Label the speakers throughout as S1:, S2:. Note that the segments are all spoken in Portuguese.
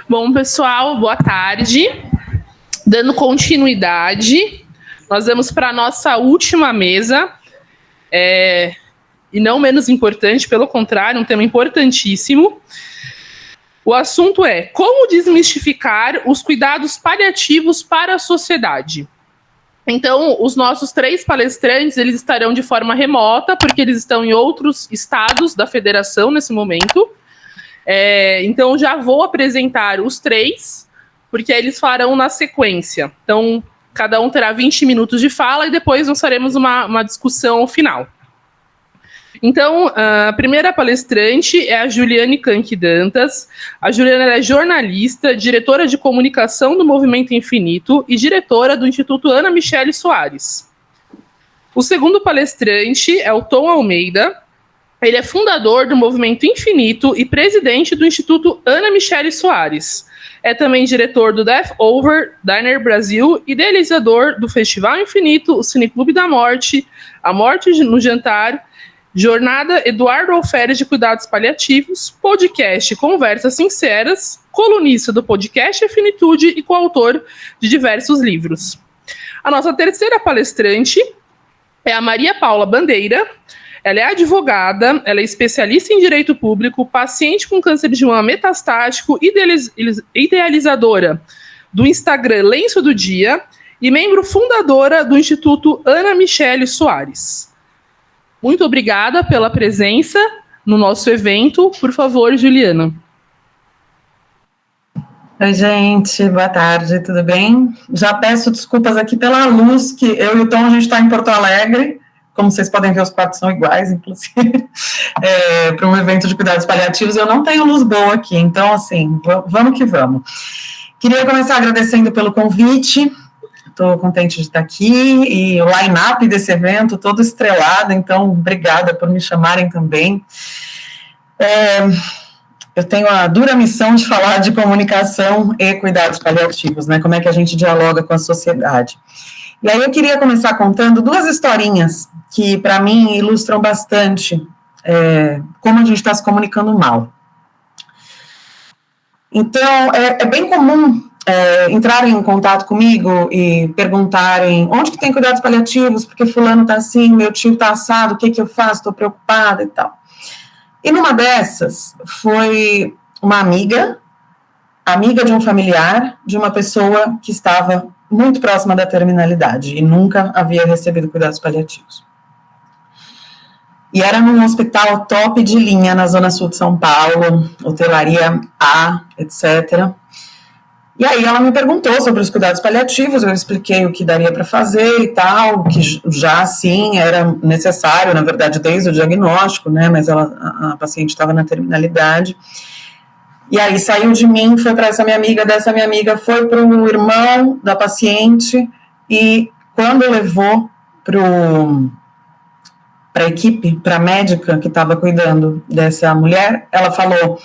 S1: Bom, pessoal, boa tarde. Dando continuidade, nós vamos para a nossa última mesa, e não menos importante, pelo contrário, um tema importantíssimo. O assunto é como desmistificar os cuidados paliativos para a sociedade. Então, os nossos 3 palestrantes, eles estarão de forma remota, porque eles estão em outros estados da federação nesse momento. Então, já vou apresentar os 3, porque eles farão na sequência. Então, cada um terá 20 minutos de fala e depois nós faremos uma discussão final. Então, a primeira palestrante é a Juliane Canque Dantas. A Juliana é jornalista, diretora de comunicação do Movimento Infinito e diretora do Instituto Ana Michele Soares. O segundo palestrante é o Tom Almeida. Ele é fundador do Movimento Infinito e presidente do Instituto Ana Michele Soares. É também diretor do Death Over Diner Brasil, idealizador do Festival Infinito, o Cineclube da Morte, A Morte no Jantar, Jornada Eduardo Alferes de Cuidados Paliativos, podcast Conversas Sinceras, colunista do podcast Infinitude e coautor de diversos livros. A nossa terceira palestrante é a Maria Paula Bandeira. Ela é advogada, ela é especialista em direito público, paciente com câncer de mama metastático, idealizadora do Instagram Lenço do Dia e membro fundadora do Instituto Ana Michele Soares. Muito obrigada pela presença no nosso evento. Por favor, Juliana.
S2: Oi, gente. Boa tarde, tudo bem? Já peço desculpas aqui pela luz, que eu e o Tom, a gente está em Porto Alegre. Como vocês podem ver, os quartos são iguais, inclusive, para um evento de cuidados paliativos. Eu não tenho luz boa aqui, então, assim, vamos que vamos. Queria começar agradecendo pelo convite. Estou contente de estar aqui, e o line-up desse evento todo estrelado, então, obrigada por me chamarem também. Eu tenho a dura missão de falar de comunicação e cuidados paliativos, né, como é que a gente dialoga com a sociedade. E aí eu queria começar contando 2 historinhas que, para mim, ilustram bastante como a gente está se comunicando mal. Então, é bem comum entrarem em contato comigo e perguntarem onde que tem cuidados paliativos, porque fulano está assim, meu tio está assado, o que eu faço, estou preocupada e tal. E numa dessas, foi uma amiga de um familiar, de uma pessoa que estava muito próxima da terminalidade e nunca havia recebido cuidados paliativos. E era num hospital top de linha na Zona Sul de São Paulo, hotelaria A, etc. E aí ela me perguntou sobre os cuidados paliativos, eu expliquei o que daria para fazer e tal, que já, sim, era necessário, na verdade, desde o diagnóstico, né, mas a paciente estava na terminalidade. E aí saiu de mim, foi para essa minha amiga, dessa minha amiga foi para o irmão da paciente, e quando levou para a equipe, para a médica que estava cuidando dessa mulher, ela falou: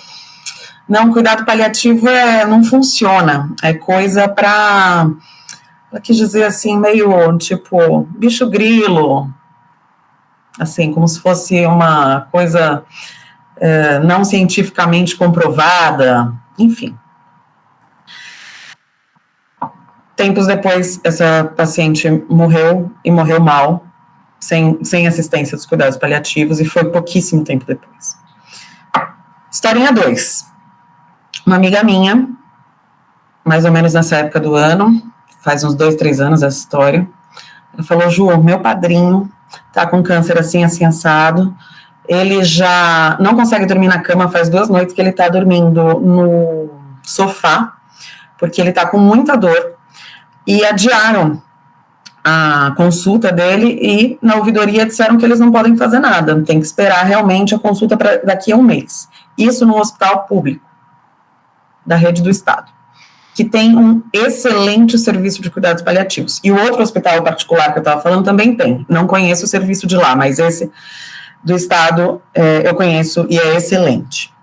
S2: não, cuidado paliativo não funciona, é coisa para, ela quis dizer assim, meio tipo bicho grilo, assim, como se fosse uma coisa não cientificamente comprovada, enfim. Tempos depois, essa paciente morreu, e morreu mal, sem assistência dos cuidados paliativos, e foi pouquíssimo tempo depois. Historinha 2. Uma amiga minha, mais ou menos nessa época do ano, faz uns 2, 3 anos essa história, ela falou: Ju, meu padrinho tá com câncer assim, assado, ele já não consegue dormir na cama, faz 2 noites que ele tá dormindo no sofá, porque ele tá com muita dor, e adiaram a consulta dele, e na ouvidoria disseram que eles não podem fazer nada, tem que esperar realmente a consulta para daqui a 1 mês. Isso no hospital público da rede do Estado, que tem um excelente serviço de cuidados paliativos. E o outro hospital particular que eu estava falando também tem. Não conheço o serviço de lá, mas esse do Estado eu conheço e é excelente.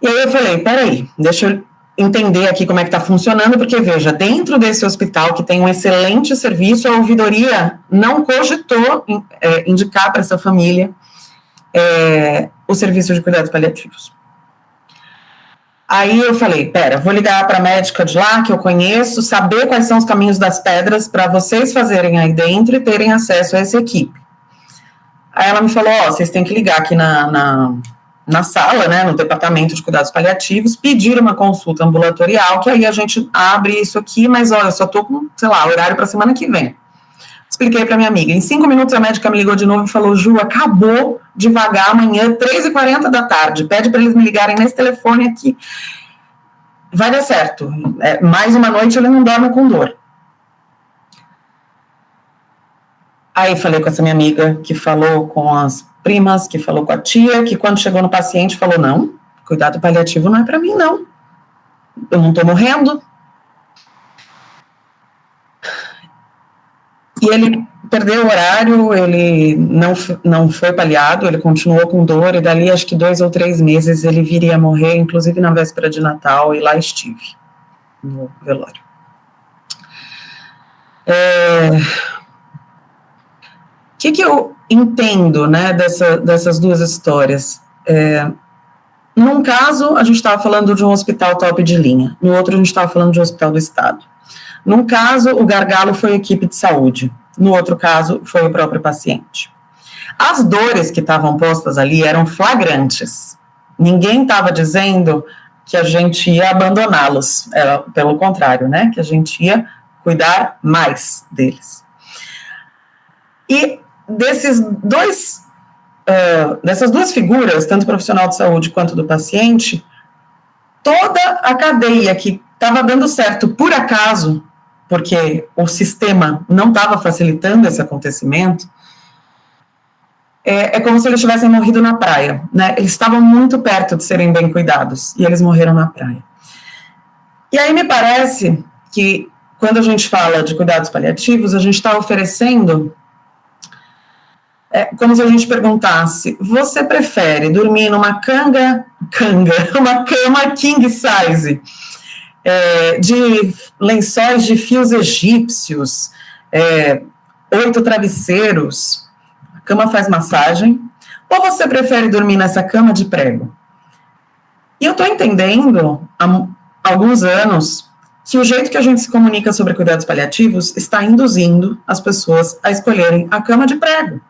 S2: E aí eu falei: peraí, deixa eu entender aqui como é que está funcionando, porque, veja, dentro desse hospital que tem um excelente serviço, a ouvidoria não cogitou indicar para essa família o serviço de cuidados paliativos. Aí eu falei, vou ligar para a médica de lá, que eu conheço, saber quais são os caminhos das pedras para vocês fazerem aí dentro e terem acesso a essa equipe. Aí ela me falou, vocês têm que ligar aqui na sala, né, no departamento de cuidados paliativos, pedir uma consulta ambulatorial, que aí a gente abre isso aqui, mas olha, só tô com, horário para semana que vem. Expliquei para minha amiga. Em 5 minutos a médica me ligou de novo e falou, Ju, acabou de vagar amanhã, 3h40 da tarde. Pede para eles me ligarem nesse telefone aqui. Vai dar certo. Mais uma noite ele não dorme com dor. Aí falei com essa minha amiga, que falou com as primas, que falou com a tia, que quando chegou no paciente falou, não, cuidado paliativo não é para mim, não. Eu não estou morrendo. E ele perdeu o horário, ele não foi paliado, ele continuou com dor, e dali acho que 2 ou 3 meses ele viria a morrer, inclusive na véspera de Natal, e lá estive, no velório. O que eu entendo, né, dessas duas histórias? Num caso, a gente estava falando de um hospital top de linha, no outro a gente estava falando de um hospital do estado. Num caso, o gargalo foi a equipe de saúde. No outro caso, foi o próprio paciente. As dores que estavam postas ali eram flagrantes. Ninguém estava dizendo que a gente ia abandoná-los. Pelo contrário, né? Que a gente ia cuidar mais deles. E dessas duas figuras, tanto o profissional de saúde quanto do paciente, toda a cadeia que estava dando certo por acaso, porque o sistema não estava facilitando esse acontecimento, é como se eles tivessem morrido na praia, né? Eles estavam muito perto de serem bem cuidados, e eles morreram na praia. E aí me parece que, quando a gente fala de cuidados paliativos, a gente está oferecendo, como se a gente perguntasse, você prefere dormir numa uma cama king size, de lençóis de fios egípcios, 8 travesseiros, a cama faz massagem, ou você prefere dormir nessa cama de prego? E eu estou entendendo, há alguns anos, que o jeito que a gente se comunica sobre cuidados paliativos está induzindo as pessoas a escolherem a cama de prego.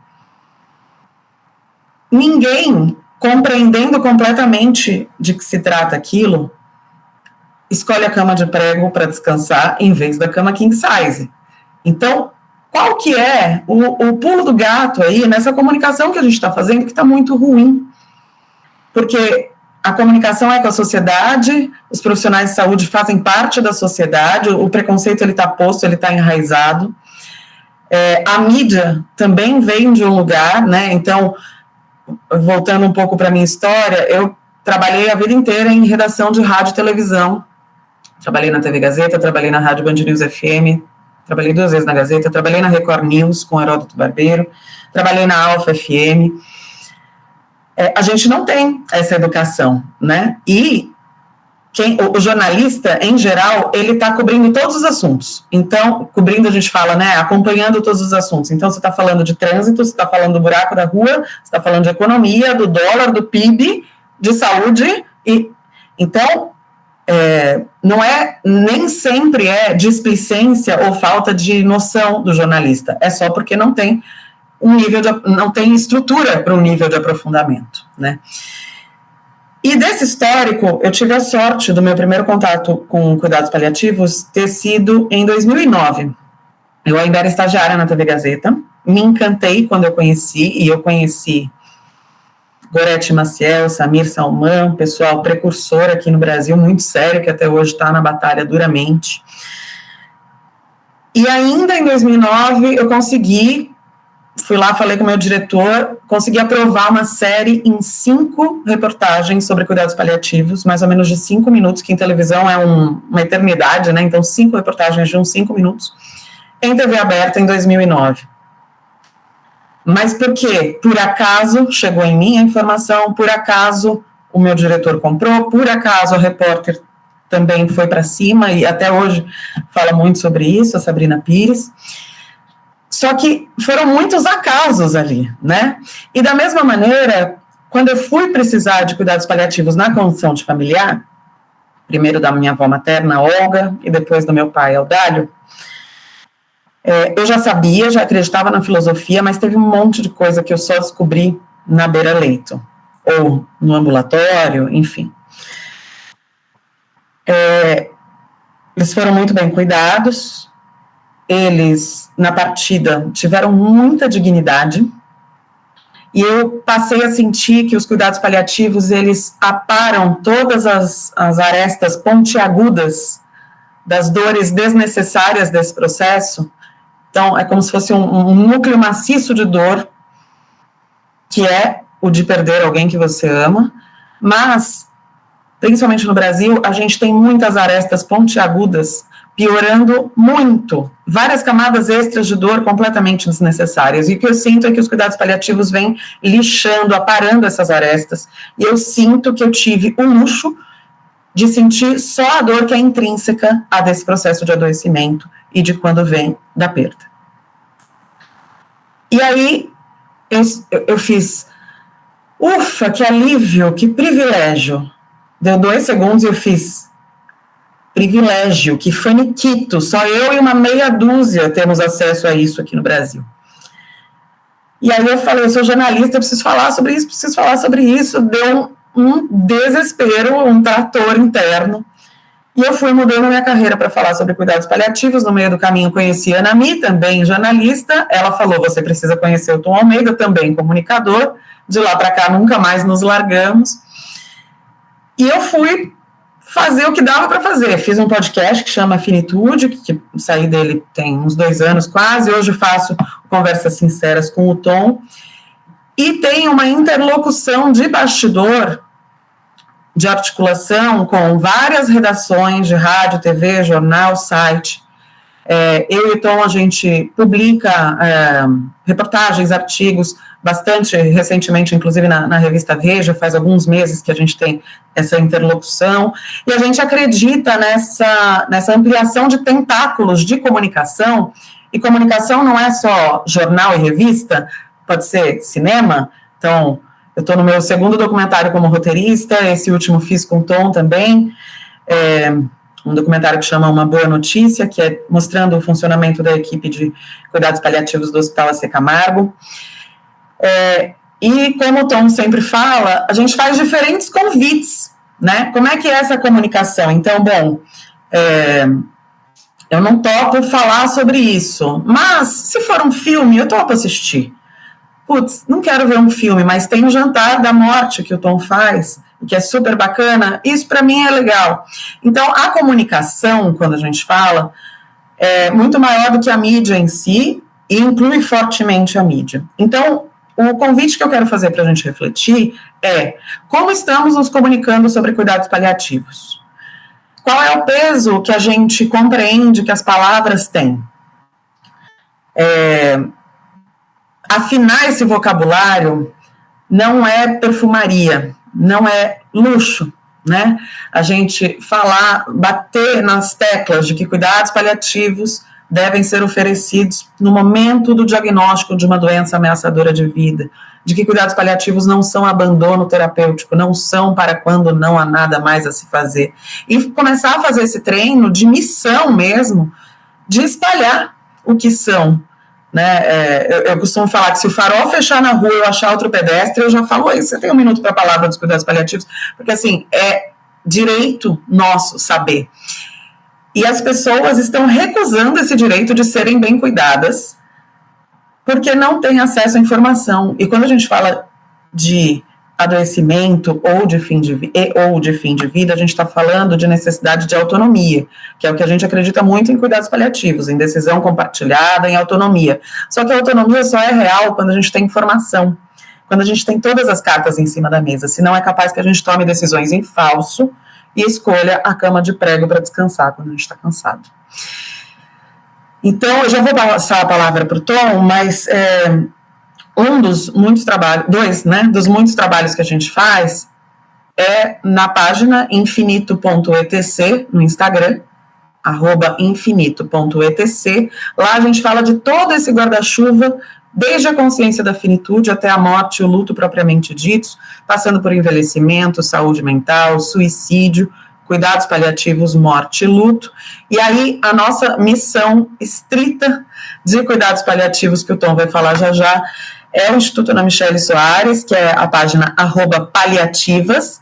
S2: Ninguém, compreendendo completamente de que se trata aquilo, escolhe a cama de prego para descansar em vez da cama king size. Então, qual que é o pulo do gato aí nessa comunicação que a gente está fazendo, que está muito ruim? Porque a comunicação é com a sociedade, os profissionais de saúde fazem parte da sociedade, o preconceito ele está posto, ele está enraizado. A mídia também vem de um lugar, né? Então, voltando um pouco para a minha história, eu trabalhei a vida inteira em redação de rádio e televisão. Trabalhei na TV Gazeta, trabalhei na Rádio Band News FM, trabalhei 2 vezes na Gazeta, trabalhei na Record News com Heródoto Barbeiro, trabalhei na Alfa FM. A gente não tem essa educação, né? E o jornalista, em geral, ele está cobrindo todos os assuntos. Então, cobrindo, a gente fala, né, acompanhando todos os assuntos. Então, você está falando de trânsito, você está falando do buraco da rua, você está falando de economia, do dólar, do PIB, de saúde. Então, nem sempre é displicência ou falta de noção do jornalista. É só porque não tem não tem estrutura para um nível de aprofundamento, né? E desse histórico, eu tive a sorte do meu primeiro contato com cuidados paliativos ter sido em 2009. Eu ainda era estagiária na TV Gazeta, me encantei quando eu conheci, e eu conheci Gorete Maciel, Samir Salman, pessoal precursor aqui no Brasil, muito sério, que até hoje está na batalha duramente. E ainda em 2009, eu fui lá, falei com o meu diretor, consegui aprovar uma série em 5 reportagens sobre cuidados paliativos, mais ou menos de 5 minutos, que em televisão é uma eternidade, né? Então, 5 reportagens de uns 5 minutos, em TV aberta em 2009. Mas por quê? Por acaso chegou em mim a informação, por acaso o meu diretor comprou, por acaso a repórter também foi para cima, e até hoje fala muito sobre isso, a Sabrina Pires. Só que foram muitos acasos ali, né? E da mesma maneira, quando eu fui precisar de cuidados paliativos na condição de familiar, primeiro da minha avó materna, Olga, e depois do meu pai, Eudálio, eu já sabia, já acreditava na filosofia, mas teve um monte de coisa que eu só descobri na beira-leito, ou no ambulatório, enfim. Eles foram muito bem cuidados, eles, na partida, tiveram muita dignidade, e eu passei a sentir que os cuidados paliativos, eles aparam todas as arestas pontiagudas das dores desnecessárias desse processo. Então, é como se fosse um núcleo maciço de dor, que é o de perder alguém que você ama, mas, principalmente no Brasil, a gente tem muitas arestas pontiagudas, piorando muito, várias camadas extras de dor completamente desnecessárias, e o que eu sinto é que os cuidados paliativos vêm lixando, aparando essas arestas, e eu sinto que eu tive o luxo de sentir só a dor que é intrínseca a desse processo de adoecimento e de quando vem da perda. E aí, eu fiz, ufa, que alívio, que privilégio. Deu 2 segundos e eu fiz, privilégio, que faniquito, só eu e uma meia dúzia temos acesso a isso aqui no Brasil. E aí eu falei, eu sou jornalista, eu preciso falar sobre isso, deu um desespero, um trator interno, e eu fui mudando minha carreira para falar sobre cuidados paliativos. No meio do caminho conheci a Ana Mi, também jornalista, ela falou, você precisa conhecer o Tom Almeida, também comunicador, de lá para cá nunca mais nos largamos, e eu fui fazer o que dava para fazer. Fiz um podcast que chama Finitude, que saí dele tem uns 2 anos quase, hoje faço conversas sinceras com o Tom, e tem uma interlocução de bastidor, de articulação com várias redações de rádio, TV, jornal, site. Eu e o Tom, a gente publica reportagens, artigos, bastante recentemente, inclusive na revista Veja, faz alguns meses que a gente tem essa interlocução, e a gente acredita nessa ampliação de tentáculos de comunicação, e comunicação não é só jornal e revista, pode ser cinema. Então, eu estou no meu 2º documentário como roteirista, esse último fiz com o Tom também, um documentário que chama Uma Boa Notícia, que é mostrando o funcionamento da equipe de cuidados paliativos do Hospital AC Camargo. E como o Tom sempre fala, a gente faz diferentes convites, né? Como é que é essa comunicação? Então, bom, eu não topo falar sobre isso, mas se for um filme, eu topo assistir. Putz, não quero ver um filme, mas tem o Jantar da Morte que o Tom faz, que é super bacana, isso para mim é legal. Então, a comunicação, quando a gente fala, é muito maior do que a mídia em si, e inclui fortemente a mídia. Então, o convite que eu quero fazer para a gente refletir é como estamos nos comunicando sobre cuidados paliativos? Qual é o peso que a gente compreende que as palavras têm? Afinar esse vocabulário não é perfumaria, não é luxo, né? A gente falar, bater nas teclas de que cuidados paliativos devem ser oferecidos no momento do diagnóstico de uma doença ameaçadora de vida, de que cuidados paliativos não são abandono terapêutico, não são para quando não há nada mais a se fazer. E começar a fazer esse treino de missão mesmo, de espalhar o que são. Né? Eu costumo falar que se o farol fechar na rua e eu achar outro pedestre, eu já falo, você tem 1 minuto para a palavra dos cuidados paliativos, porque assim, é direito nosso saber. E as pessoas estão recusando esse direito de serem bem cuidadas, porque não têm acesso à informação. E quando a gente fala de adoecimento ou de fim de vida, a gente está falando de necessidade de autonomia, que é o que a gente acredita muito em cuidados paliativos, em decisão compartilhada, em autonomia. Só que a autonomia só é real quando a gente tem informação, quando a gente tem todas as cartas em cima da mesa, senão é capaz que a gente tome decisões em falso e escolha a cama de prego para descansar quando a gente está cansado. Então, eu já vou passar a palavra para o Tom, mas dos muitos trabalhos que a gente faz é na página infinito.etc, no Instagram, @infinito.etc. Lá a gente fala de todo esse guarda-chuva, desde a consciência da finitude até a morte e o luto propriamente dito, passando por envelhecimento, saúde mental, suicídio, cuidados paliativos, morte e luto. E aí, a nossa missão estrita de cuidados paliativos, que o Tom vai falar já já, é o Instituto Ana Michele Soares, que é a página @paliativas,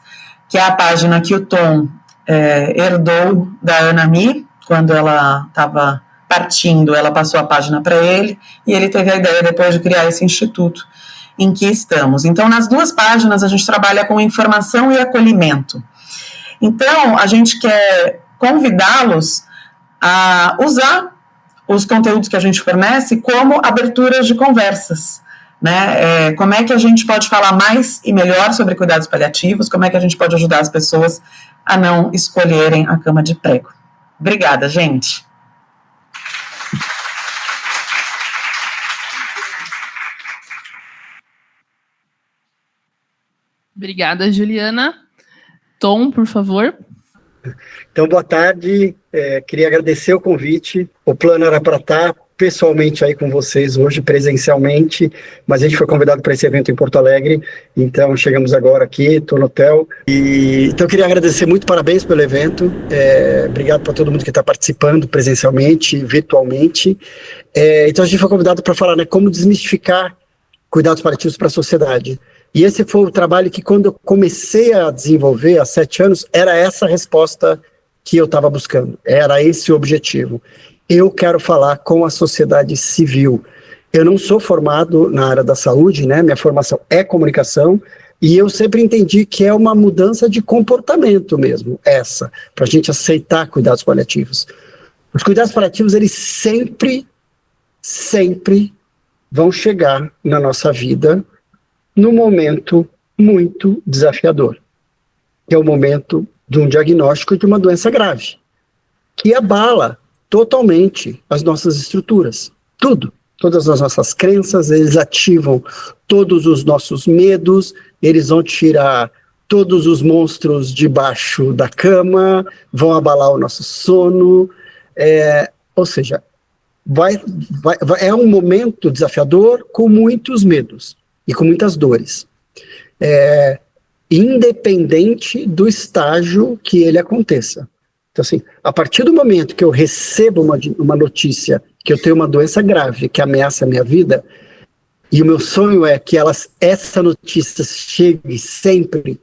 S2: que é a página que o Tom herdou da Ana Mi, quando ela estava partindo, ela passou a página para ele, e ele teve a ideia depois de criar esse instituto em que estamos. Então, nas duas páginas, a gente trabalha com informação e acolhimento. Então, a gente quer convidá-los a usar os conteúdos que a gente fornece como aberturas de conversas, né? Como é que a gente pode falar mais e melhor sobre cuidados paliativos, como é que a gente pode ajudar as pessoas a não escolherem a cama de prego. Obrigada, gente.
S1: Obrigada, Juliana. Tom, por favor.
S3: Então, boa tarde. Queria agradecer o convite. O plano era para estar pessoalmente aí com vocês hoje, presencialmente, mas a gente foi convidado para esse evento em Porto Alegre, então chegamos agora aqui, estou no hotel. Então, eu queria agradecer muito, parabéns pelo evento. Obrigado para todo mundo que está participando presencialmente, virtualmente. Então, a gente foi convidado para falar, né, como desmistificar cuidados paliativos para a sociedade. E esse foi o trabalho que, quando eu comecei a desenvolver, há 7 anos, era essa resposta que eu estava buscando, era esse o objetivo. Eu quero falar com a sociedade civil. Eu não sou formado na área da saúde, né? Minha formação é comunicação, e eu sempre entendi que é uma mudança de comportamento mesmo, para a gente aceitar cuidados paliativos. Os cuidados paliativos, eles sempre vão chegar na nossa vida num momento muito desafiador, que é o momento de um diagnóstico de uma doença grave, que abala totalmente as nossas estruturas, todas as nossas crenças, eles ativam todos os nossos medos, eles vão tirar todos os monstros debaixo da cama, vão abalar o nosso sono, ou seja, é um momento desafiador com muitos medos e com muitas dores, independente do estágio que ele aconteça. Então, assim, a partir do momento que eu recebo uma notícia que eu tenho uma doença grave que ameaça a minha vida, e o meu sonho é que essa notícia chegue sempre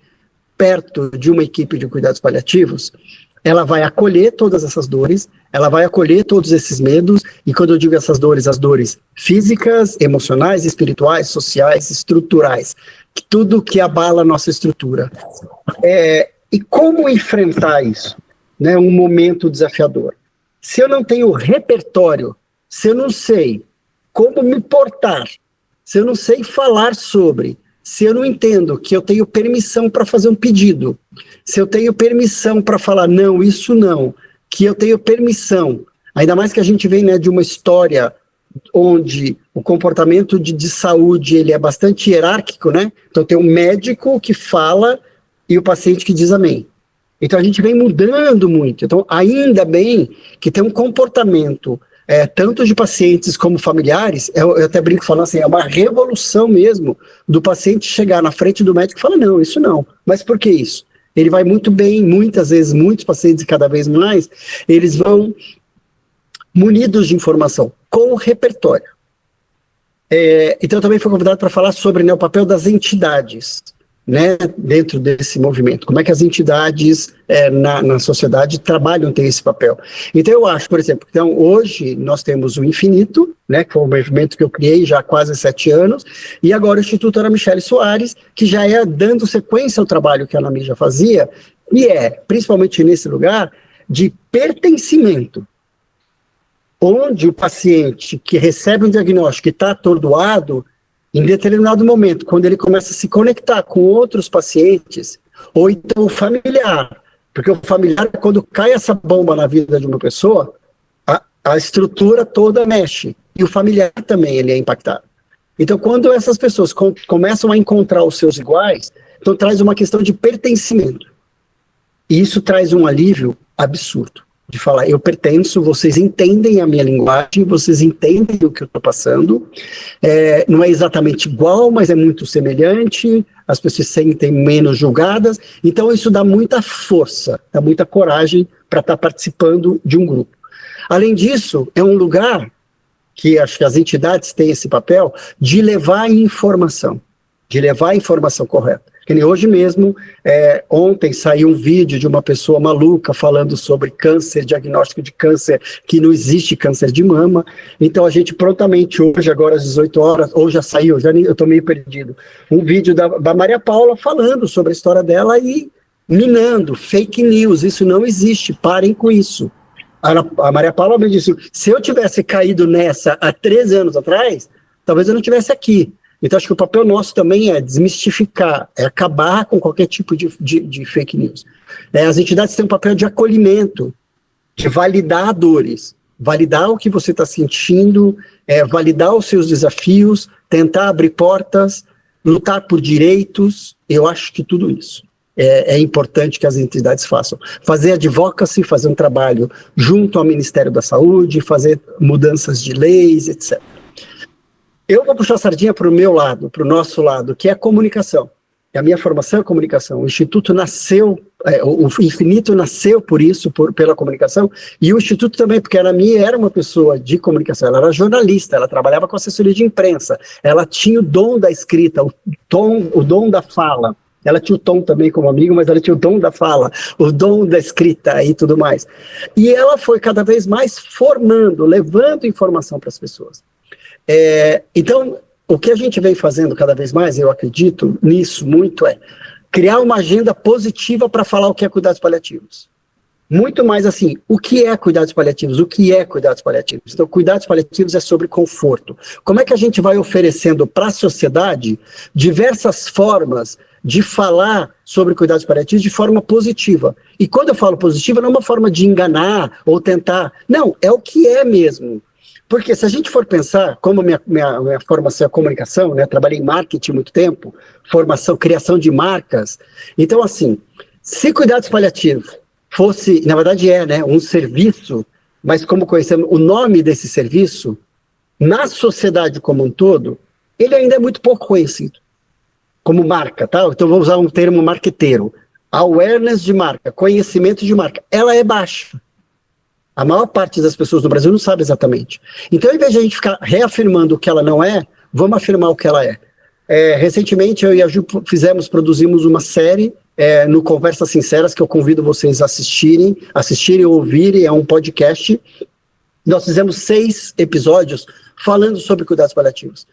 S3: perto de uma equipe de cuidados paliativos, ela vai acolher todas essas dores, ela vai acolher todos esses medos, e quando eu digo essas dores, as dores físicas, emocionais, espirituais, sociais, estruturais, tudo que abala a nossa estrutura. E como enfrentar isso? Né, um momento desafiador. Se eu não tenho repertório, se eu não sei como me portar, se eu não sei falar sobre, se eu não entendo que eu tenho permissão para fazer um pedido, se eu tenho permissão para falar não, isso não, que eu tenho permissão, ainda mais que a gente vem, né, de uma história onde o comportamento de saúde ele é bastante hierárquico, né? Então tem um médico que fala e o paciente que diz amém. Então a gente vem mudando muito. Então ainda bem que tem um comportamento tanto de pacientes como familiares, eu até brinco falando assim, é uma revolução mesmo do paciente chegar na frente do médico e falar, não, isso não. Mas por que isso? Ele vai muito bem, muitas vezes, muitos pacientes, cada vez mais, eles vão munidos de informação, com repertório. Então eu também fui convidado para falar sobre, né, o papel das entidades, né, dentro desse movimento, como é que as entidades na sociedade trabalham, tem esse papel. Então eu acho, por exemplo, então, hoje nós temos o Infinito, né, que foi um movimento que eu criei já há quase 7 anos, e agora o Instituto Ana Michele Soares, que já é dando sequência ao trabalho que a Ana Mi já fazia, e principalmente nesse lugar, de pertencimento, onde o paciente que recebe um diagnóstico e está atordoado, em determinado momento, quando ele começa a se conectar com outros pacientes, ou então o familiar, porque o familiar, quando cai essa bomba na vida de uma pessoa, a estrutura toda mexe, e o familiar também ele é impactado. Então, quando essas pessoas começam a encontrar os seus iguais, então traz uma questão de pertencimento. E isso traz um alívio absurdo. de falar, eu pertenço, vocês entendem a minha linguagem, vocês entendem o que eu estou passando, não é exatamente igual, mas é muito semelhante, as pessoas se sentem menos julgadas, então isso dá muita força, dá muita coragem para estar participando de um grupo. Além disso, é um lugar que acho que as entidades têm esse papel de levar a informação correta. Que nem hoje mesmo, ontem saiu um vídeo de uma pessoa maluca falando sobre câncer, diagnóstico de câncer, que não existe câncer de mama. Então a gente prontamente hoje, agora às 18 horas, ou já saiu, eu estou meio perdido, um vídeo da Maria Paula falando sobre a história dela e minando, fake news, isso não existe, parem com isso. A Maria Paula me disse, se eu tivesse caído nessa há 13 anos atrás, talvez eu não estivesse aqui. Então, acho que o papel nosso também é desmistificar, é acabar com qualquer tipo de fake news. As entidades têm um papel de acolhimento, de validar dores, validar o que você está sentindo, validar os seus desafios, tentar abrir portas, lutar por direitos. Eu acho que tudo isso é importante que as entidades façam. Fazer advocacy, fazer um trabalho junto ao Ministério da Saúde, fazer mudanças de leis, etc. Eu vou puxar a sardinha para o meu lado, para o nosso lado, que é a comunicação. A minha formação é comunicação. O Instituto nasceu, o Infinito nasceu por isso, pela comunicação, e o Instituto também, porque a minha era uma pessoa de comunicação, ela era jornalista, ela trabalhava com assessoria de imprensa, ela tinha o dom da escrita, o dom da fala. Ela tinha o tom também como amigo, mas ela tinha o dom da fala, o dom da escrita e tudo mais. E ela foi cada vez mais formando, levando informação para as pessoas. Então, o que a gente vem fazendo cada vez mais, eu acredito nisso muito, é criar uma agenda positiva para falar o que é cuidados paliativos. Muito mais assim, o que é cuidados paliativos? O que é cuidados paliativos? Então, cuidados paliativos é sobre conforto. Como é que a gente vai oferecendo para a sociedade diversas formas de falar sobre cuidados paliativos de forma positiva? E quando eu falo positiva, não é uma forma de enganar ou tentar, não, é o que é mesmo. Porque se a gente for pensar, como minha formação é comunicação, né, trabalhei em marketing há muito tempo, formação, criação de marcas, então assim, se cuidados paliativos fosse, na verdade né, um serviço, mas como conhecemos o nome desse serviço, na sociedade como um todo, ele ainda é muito pouco conhecido, como marca, tá? Então vou usar um termo marqueteiro, awareness de marca, conhecimento de marca, ela é baixa. A maior parte das pessoas no Brasil não sabe exatamente. Então, ao invés de a gente ficar reafirmando o que ela não é, vamos afirmar o que ela é. Recentemente, eu e a Ju produzimos uma série no Conversas Sinceras, que eu convido vocês a assistirem ou ouvirem, é um podcast. Nós fizemos 6 episódios falando sobre cuidados paliativos,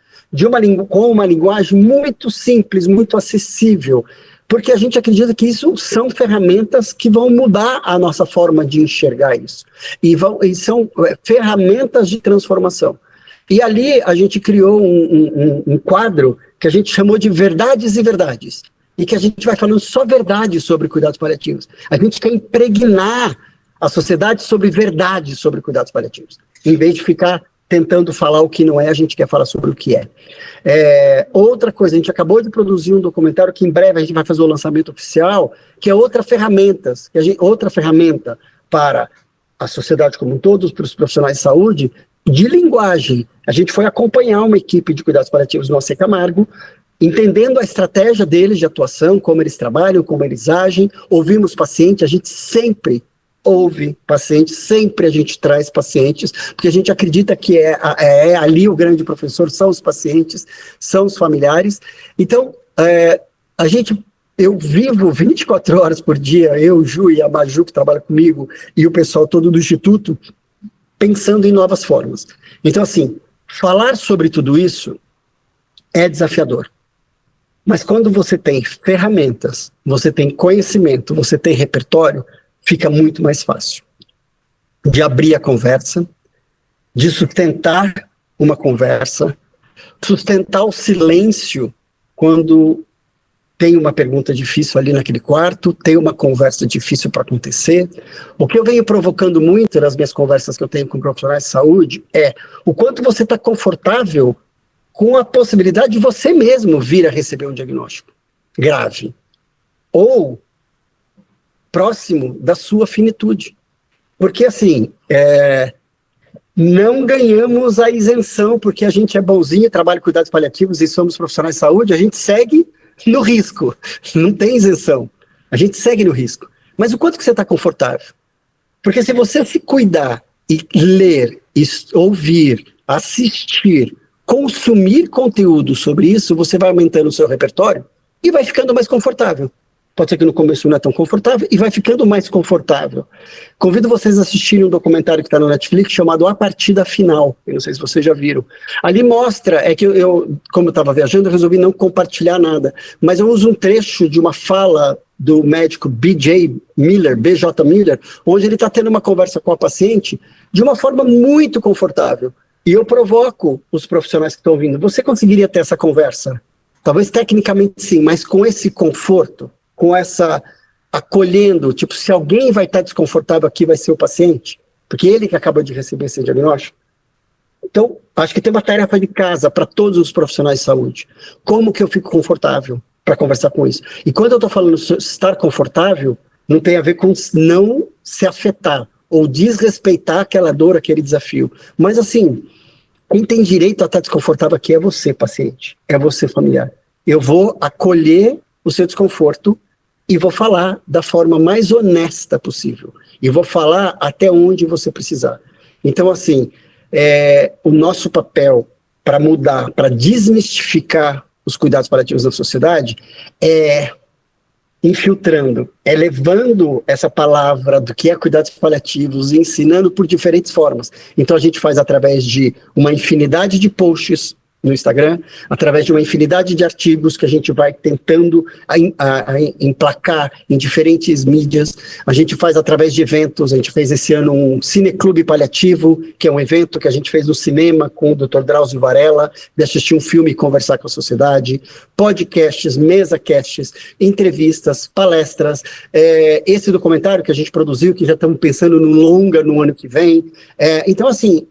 S3: com uma linguagem muito simples, muito acessível, porque a gente acredita que isso são ferramentas que vão mudar a nossa forma de enxergar isso. E são ferramentas de transformação. E ali a gente criou um quadro que a gente chamou de Verdades e Verdades. E que a gente vai falando só verdades sobre cuidados paliativos. A gente quer impregnar a sociedade sobre verdades sobre cuidados paliativos. Em vez de ficar tentando falar o que não é, a gente quer falar sobre o que é. Outra coisa, a gente acabou de produzir um documentário que em breve a gente vai fazer o lançamento oficial, que é outra ferramenta para a sociedade como um todo, para os profissionais de saúde, de linguagem. A gente foi acompanhar uma equipe de cuidados paliativos no AC Camargo, entendendo a estratégia deles de atuação, como eles trabalham, como eles agem, ouvimos pacientes, a gente sempre ouve pacientes, sempre a gente traz pacientes, porque a gente acredita que ali o grande professor, são os pacientes, são os familiares. Então, eu vivo 24 horas por dia, eu, Ju e a Maju, que trabalha comigo, e o pessoal todo do Instituto, pensando em novas formas. Então, assim, falar sobre tudo isso é desafiador. Mas quando você tem ferramentas, você tem conhecimento, você tem repertório, fica muito mais fácil de abrir a conversa, de sustentar uma conversa, sustentar o silêncio quando tem uma pergunta difícil ali naquele quarto, tem uma conversa difícil para acontecer. O que eu venho provocando muito nas minhas conversas que eu tenho com profissionais de saúde é o quanto você está confortável com a possibilidade de você mesmo vir a receber um diagnóstico grave ou próximo da sua finitude. Porque, assim, não ganhamos a isenção porque a gente é bonzinho, trabalha em cuidados paliativos e somos profissionais de saúde, a gente segue no risco, não tem isenção, a gente segue no risco. Mas o quanto que você está confortável? Porque se você se cuidar e ler, ouvir, assistir, consumir conteúdo sobre isso, você vai aumentando o seu repertório e vai ficando mais confortável. Pode ser que no começo não é tão confortável e vai ficando mais confortável. Convido vocês a assistirem um documentário que está no Netflix chamado A Partida Final. Eu não sei se vocês já viram. Ali mostra, que eu como eu estava viajando, eu resolvi não compartilhar nada, mas eu uso um trecho de uma fala do médico BJ Miller, onde ele está tendo uma conversa com a paciente de uma forma muito confortável. E eu provoco os profissionais que estão ouvindo. Você conseguiria ter essa conversa? Talvez tecnicamente sim, mas com esse conforto, com essa acolhendo, tipo, se alguém vai estar desconfortável aqui, vai ser o paciente, porque ele que acabou de receber esse diagnóstico. Então, acho que tem uma tarefa de casa para todos os profissionais de saúde. Como que eu fico confortável para conversar com isso? E quando eu estou falando estar confortável, não tem a ver com não se afetar ou desrespeitar aquela dor, aquele desafio. Mas assim, quem tem direito a estar desconfortável aqui é você, paciente, é você, familiar. Eu vou acolher o seu desconforto e vou falar da forma mais honesta possível. E vou falar até onde você precisar. Então, assim, o nosso papel para mudar, para desmistificar os cuidados paliativos na sociedade é infiltrando, levando essa palavra do que é cuidados paliativos e ensinando por diferentes formas. Então a gente faz através de uma infinidade de posts no Instagram, através de uma infinidade de artigos que a gente vai tentando emplacar em diferentes mídias. A gente faz através de eventos. A gente fez esse ano um Cineclube Paliativo, que é um evento que a gente fez no cinema com o Dr. Drauzio Varela, de assistir um filme e conversar com a sociedade, podcasts, mesa-casts, entrevistas, palestras, esse documentário que a gente produziu, que já estamos pensando no longa no ano que vem. Então, assim,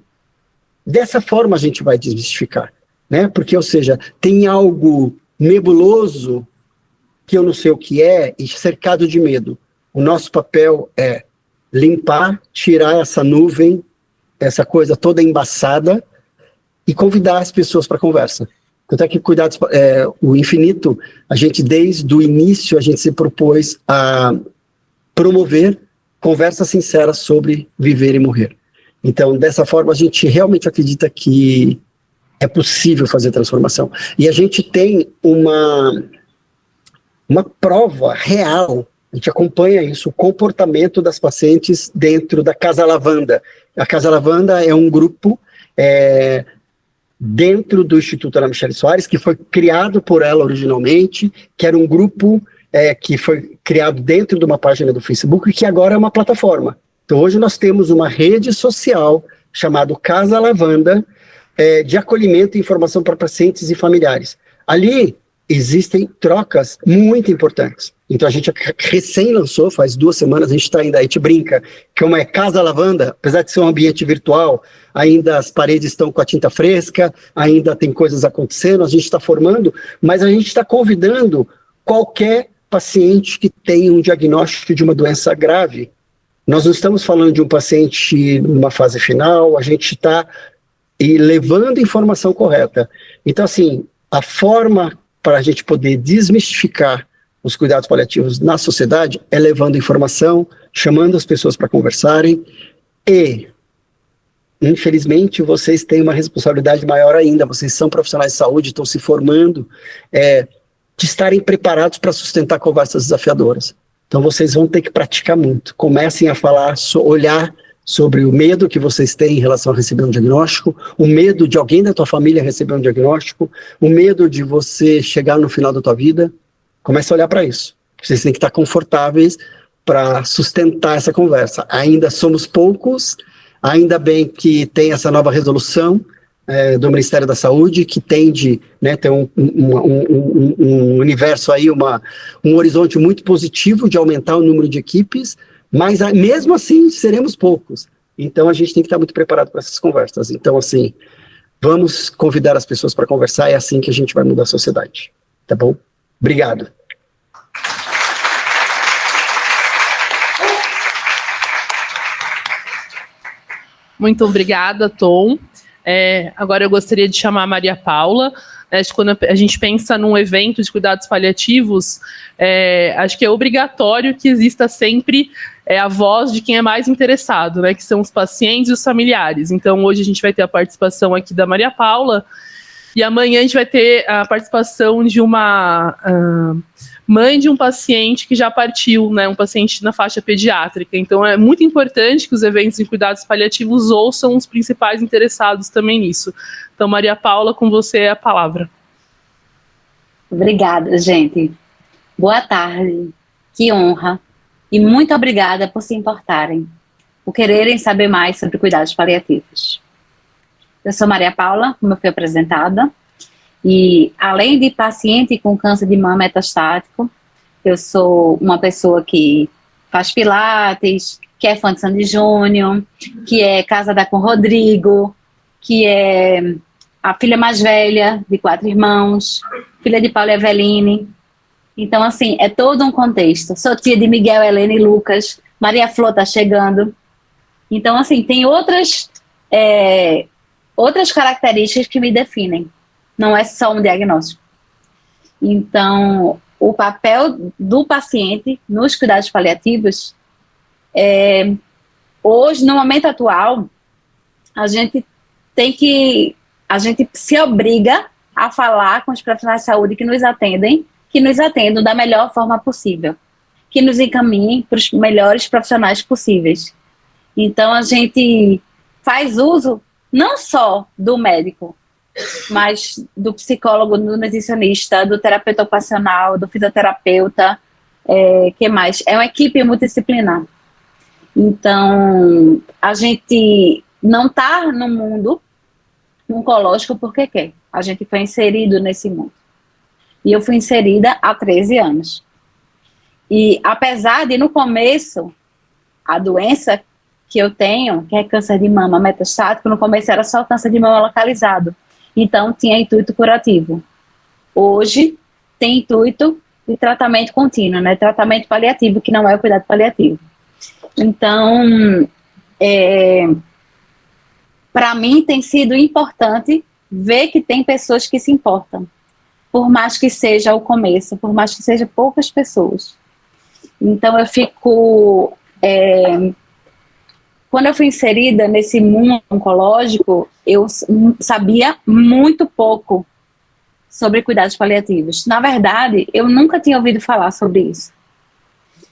S3: dessa forma a gente vai desmistificar. Né? Porque, ou seja, tem algo nebuloso que eu não sei o que é e cercado de medo. O nosso papel é limpar, tirar essa nuvem, essa coisa toda embaçada e convidar as pessoas para a conversa. Tanto é que cuidados, o infinito, a gente desde o início a gente se propôs a promover conversas sinceras sobre viver e morrer. Então, dessa forma, a gente realmente acredita que é possível fazer transformação. E a gente tem uma prova real, a gente acompanha isso, o comportamento das pacientes dentro da Casa Lavanda. A Casa Lavanda é um grupo dentro do Instituto Ana Michele Soares, que foi criado por ela originalmente, que era um grupo que foi criado dentro de uma página do Facebook e que agora é uma plataforma. Então hoje nós temos uma rede social chamada Casa Lavanda, de acolhimento e informação para pacientes e familiares. Ali existem trocas muito importantes. Então a gente recém lançou, faz 2 semanas, a gente brinca, que uma Casa Lavanda, apesar de ser um ambiente virtual, ainda as paredes estão com a tinta fresca, ainda tem coisas acontecendo, a gente está formando, mas a gente está convidando qualquer paciente que tenha um diagnóstico de uma doença grave. Nós não estamos falando de um paciente numa fase final, a gente está levando informação correta. Então, assim, a forma para a gente poder desmistificar os cuidados paliativos na sociedade é levando informação, chamando as pessoas para conversarem e, infelizmente, vocês têm uma responsabilidade maior ainda, vocês são profissionais de saúde, estão se formando, de estarem preparados para sustentar conversas desafiadoras. Então, vocês vão ter que praticar muito. Comecem a falar, olhar sobre o medo que vocês têm em relação a receber um diagnóstico, o medo de alguém da tua família receber um diagnóstico, o medo de você chegar no final da tua vida. Comece a olhar para isso. Vocês têm que estar confortáveis para sustentar essa conversa. Ainda somos poucos, ainda bem que tem essa nova resolução do Ministério da Saúde, que tende, né, ter um universo aí, um horizonte muito positivo de aumentar o número de equipes, mas mesmo assim seremos poucos. Então a gente tem que estar muito preparado para essas conversas. Então, assim, vamos convidar as pessoas para conversar, é assim que a gente vai mudar a sociedade. Tá bom? Obrigado.
S1: Muito obrigada, Tom. Agora eu gostaria de chamar a Maria Paula. Quando a gente pensa num evento de cuidados paliativos, acho que é obrigatório que exista sempre a voz de quem é mais interessado, né, que são os pacientes e os familiares. Então, hoje a gente vai ter a participação aqui da Maria Paula, e amanhã a gente vai ter a participação de uma mãe de um paciente que já partiu, né, um paciente na faixa pediátrica. Então, é muito importante que os eventos em cuidados paliativos ouçam os principais interessados também nisso. Então, Maria Paula, com você é a palavra.
S4: Obrigada, gente. Boa tarde. Que honra. E muito obrigada por se importarem, por quererem saber mais sobre cuidados paliativos. Eu sou Maria Paula, como eu fui apresentada, e além de paciente com câncer de mama metastático, eu sou uma pessoa que faz pilates, que é fã de Sandy Júnior, que é casada com Rodrigo, que é a filha mais velha de 4 irmãos, filha de Paulo e Eveline. Então, assim, é todo um contexto. Sou tia de Miguel, Helena e Lucas, Maria Flor tá chegando. Então, assim, tem outras características que me definem. Não é só um diagnóstico. Então, o papel do paciente nos cuidados paliativos, hoje, no momento atual, a gente se obriga a falar com os profissionais de saúde que nos atendam da melhor forma possível, que nos encaminhem para os melhores profissionais possíveis. Então, a gente faz uso não só do médico, mas do psicólogo, do nutricionista, do terapeuta ocupacional, do fisioterapeuta, que mais? É uma equipe multidisciplinar. Então, a gente não está no mundo oncológico porque quer. A gente foi inserido nesse mundo. E eu fui inserida há 13 anos. E apesar de, no começo, a doença que eu tenho, que é câncer de mama metastático, no começo era só câncer de mama localizado. Então, tinha intuito curativo. Hoje, tem intuito de tratamento contínuo, né? Tratamento paliativo, que não é o cuidado paliativo. Então, para mim, tem sido importante ver que tem pessoas que se importam, por mais que seja o começo, por mais que seja poucas pessoas. Então, eu fico... Quando eu fui inserida nesse mundo oncológico, eu sabia muito pouco sobre cuidados paliativos. Na verdade, eu nunca tinha ouvido falar sobre isso.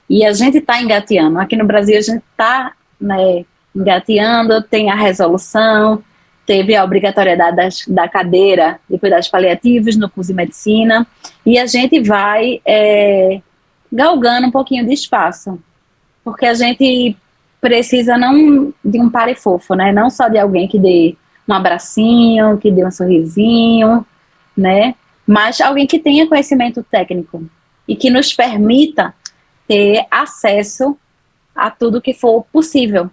S4: E a gente está engateando. Aqui no Brasil, a gente está, né, engateando, tem a resolução, teve a obrigatoriedade da cadeira de cuidados paliativos no curso de medicina, e a gente vai galgando um pouquinho de espaço, porque a gente precisa não de um pare fofo, né? Não só de alguém que dê um abracinho, que dê um sorrisinho, né? Mas alguém que tenha conhecimento técnico e que nos permita ter acesso a tudo que for possível.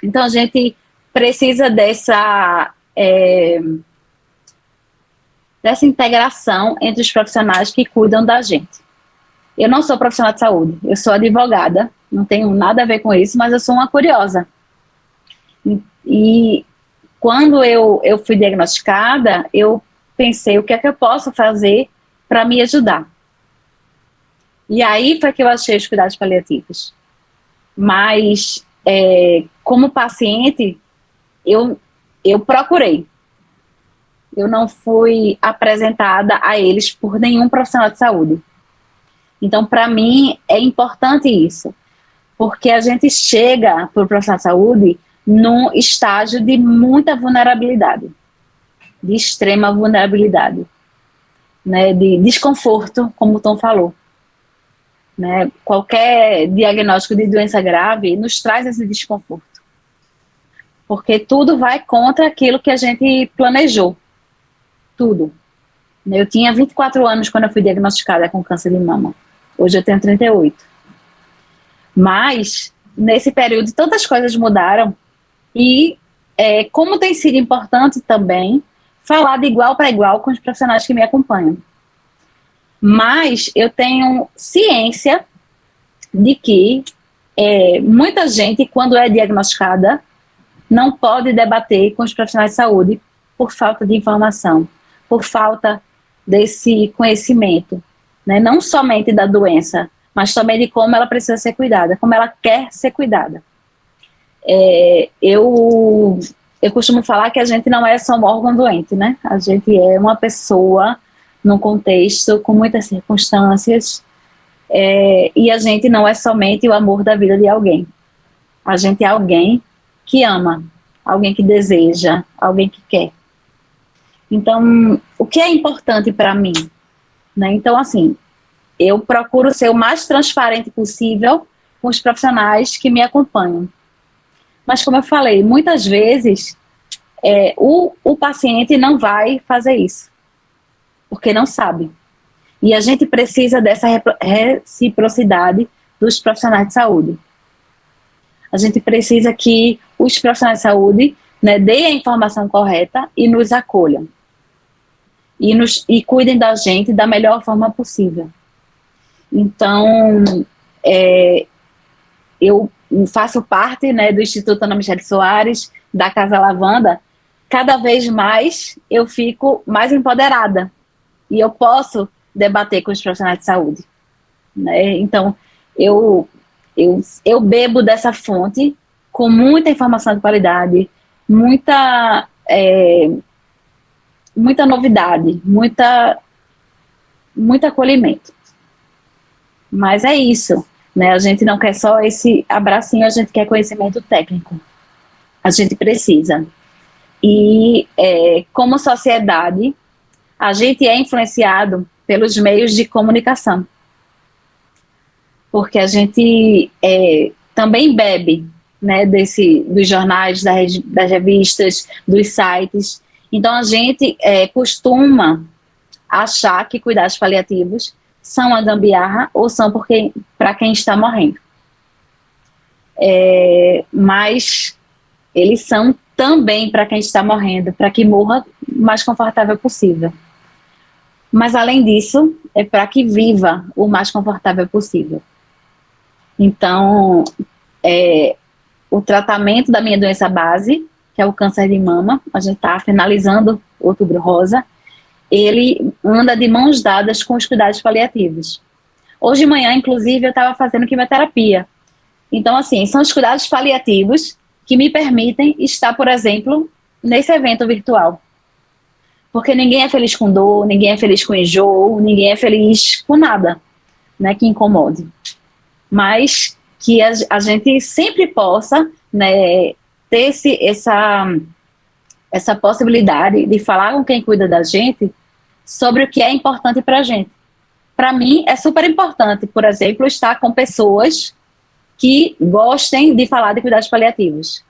S4: Então, a gente precisa dessa integração entre os profissionais que cuidam da gente. Eu não sou profissional de saúde, eu sou advogada, não tenho nada a ver com isso, mas eu sou uma curiosa. E quando eu fui diagnosticada, eu pensei, o que é que eu posso fazer para me ajudar? E aí foi que eu achei os cuidados paliativos. Mas, como paciente, eu procurei. Eu não fui apresentada a eles por nenhum profissional de saúde. Então, para mim, é importante isso. Porque a gente chega para o profissional de saúde num estágio de muita vulnerabilidade. De extrema vulnerabilidade. Né, de desconforto, como o Tom falou. Né, qualquer diagnóstico de doença grave nos traz esse desconforto. Porque tudo vai contra aquilo que a gente planejou. Tudo. Eu tinha 24 anos quando eu fui diagnosticada com câncer de mama. Hoje eu tenho 38. Mas, nesse período, tantas coisas mudaram. E, como tem sido importante também, falar de igual para igual com os profissionais que me acompanham. Mas eu tenho ciência de que muita gente, quando é diagnosticada, não pode debater com os profissionais de saúde por falta de informação, por falta desse conhecimento, né? Não somente da doença, mas também de como ela precisa ser cuidada, como ela quer ser cuidada. Eu costumo falar que a gente não é só um órgão doente, né? A gente é uma pessoa num contexto com muitas circunstâncias, e a gente não é somente o amor da vida de alguém. A gente é alguém que ama, alguém que deseja, alguém que quer. Então, o que é importante para mim? Né? Então, assim, eu procuro ser o mais transparente possível com os profissionais que me acompanham. Mas, como eu falei, muitas vezes o paciente não vai fazer isso, porque não sabe. E a gente precisa dessa reciprocidade dos profissionais de saúde. A gente precisa que os profissionais de saúde, né, deem a informação correta e nos acolham. E cuidem da gente da melhor forma possível. Então, eu faço parte, né, do Instituto Ana Michele Soares, da Casa Lavanda. Cada vez mais eu fico mais empoderada e eu posso debater com os profissionais de saúde, né? Então, eu bebo dessa fonte com muita informação de qualidade, muita novidade, muito acolhimento. Mas é isso, né? A gente não quer só esse abracinho, a gente quer conhecimento técnico. A gente precisa. E como sociedade, a gente é influenciado pelos meios de comunicação. Porque a gente também bebe, né, dos jornais, das revistas, dos sites. Então, a gente costuma achar que cuidados paliativos são a gambiarra ou são para quem está morrendo. Mas eles são também para quem está morrendo, para que morra o mais confortável possível. Mas, além disso, é para que viva o mais confortável possível. Então, o tratamento da minha doença base, que é o câncer de mama, a gente está finalizando o Outubro Rosa, ele anda de mãos dadas com os cuidados paliativos. Hoje de manhã, inclusive, eu estava fazendo quimioterapia. Então, assim, são os cuidados paliativos que me permitem estar, por exemplo, nesse evento virtual. Porque ninguém é feliz com dor, ninguém é feliz com enjoo, ninguém é feliz com nada, né, que incomode. Mas que a gente sempre possa, né, ter essa possibilidade de falar com quem cuida da gente sobre o que é importante para a gente. Para mim, é super importante, por exemplo, estar com pessoas que gostem de falar de cuidados paliativos.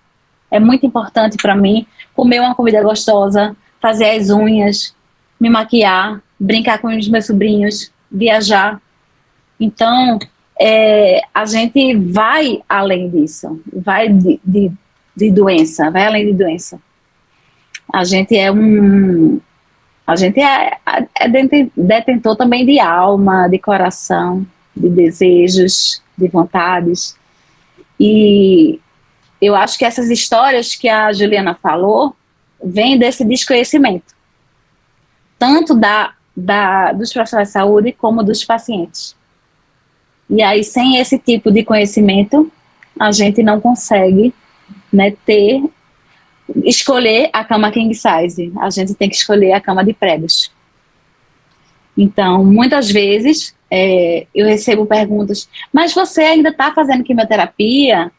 S4: É muito importante para mim comer uma comida gostosa, fazer as unhas, me maquiar, brincar com os meus sobrinhos, viajar. Então, a gente vai além disso, vai de doença, vai além de doença. A gente é detentor também de alma, de coração, de desejos, de vontades. E eu acho que essas histórias que a Juliana falou vêm desse desconhecimento, tanto dos profissionais de saúde como dos pacientes. E aí, sem esse tipo de conhecimento, a gente não consegue, né, escolher a cama king size. A gente tem que escolher a cama de pregos. Então, muitas vezes, eu recebo perguntas, mas você ainda está fazendo quimioterapia?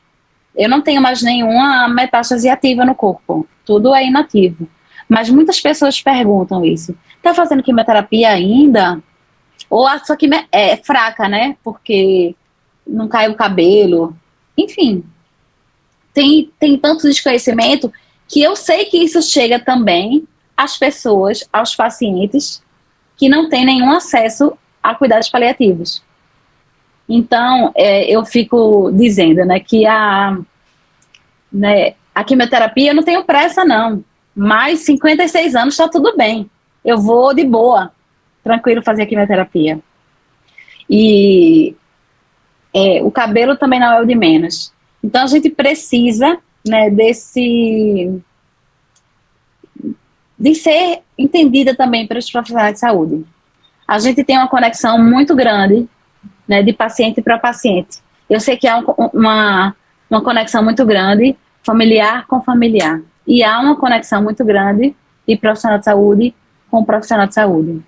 S4: Eu não tenho mais nenhuma metástase ativa no corpo. Tudo é inativo. Mas muitas pessoas perguntam isso. Está fazendo quimioterapia ainda? Ou a sua quimio é fraca, né? Porque não cai o cabelo. Enfim, tem tanto desconhecimento que eu sei que isso chega também às pessoas, aos pacientes que não têm nenhum acesso a cuidados paliativos. Então, eu fico dizendo, né, que a quimioterapia, eu não tenho pressa, não. Mas 56 anos está tudo bem. Eu vou de boa, tranquilo, fazer a quimioterapia. E o cabelo também não é o de menos. Então, a gente precisa né, de ser entendida também pelos profissionais de saúde. A gente tem uma conexão muito grande, né, de paciente para paciente. Eu sei que há uma conexão muito grande, familiar com familiar. E há uma conexão muito grande de profissional de saúde com profissional de saúde.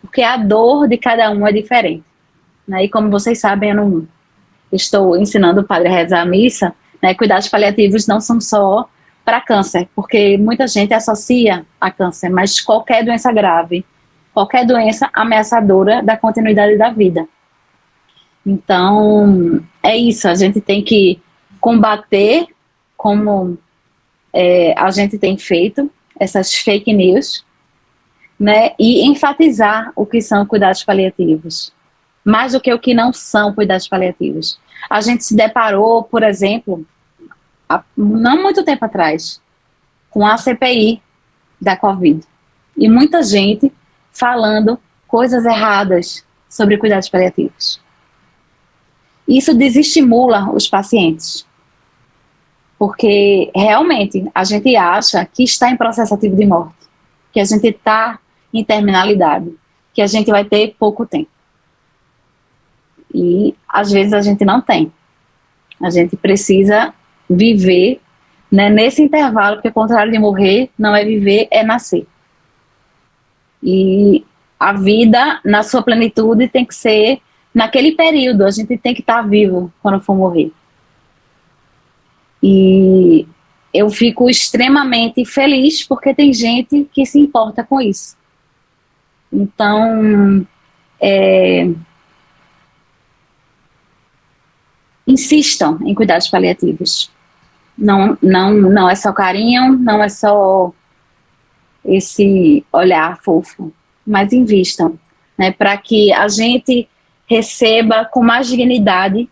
S4: Porque a dor de cada um é diferente. Né? E como vocês sabem, eu não estou ensinando o padre a rezar a missa, né? Cuidados paliativos não são só para câncer, porque muita gente associa a câncer, mas qualquer doença grave, qualquer doença ameaçadora da continuidade da vida. Então, é isso, a gente tem que combater, como a gente tem feito, essas fake news, né, e enfatizar o que são cuidados paliativos, mais do que o que não são cuidados paliativos. A gente se deparou, por exemplo, há não muito tempo atrás, com a CPI da Covid, e muita gente falando coisas erradas sobre cuidados paliativos. Isso desestimula os pacientes, porque realmente a gente acha que está em processo ativo de morte, que a gente está em terminalidade, que a gente vai ter pouco tempo. E às vezes a gente não tem. A gente precisa viver, né, nesse intervalo, porque o contrário de morrer não é viver, é nascer. E a vida, na sua plenitude, tem que ser naquele período. A gente tem que estar vivo quando for morrer. E eu fico extremamente feliz porque tem gente que se importa com isso. Então, insistam em cuidados paliativos. Não é só carinho, não é só esse olhar fofo, mas invistam, né, para que a gente receba com mais dignidade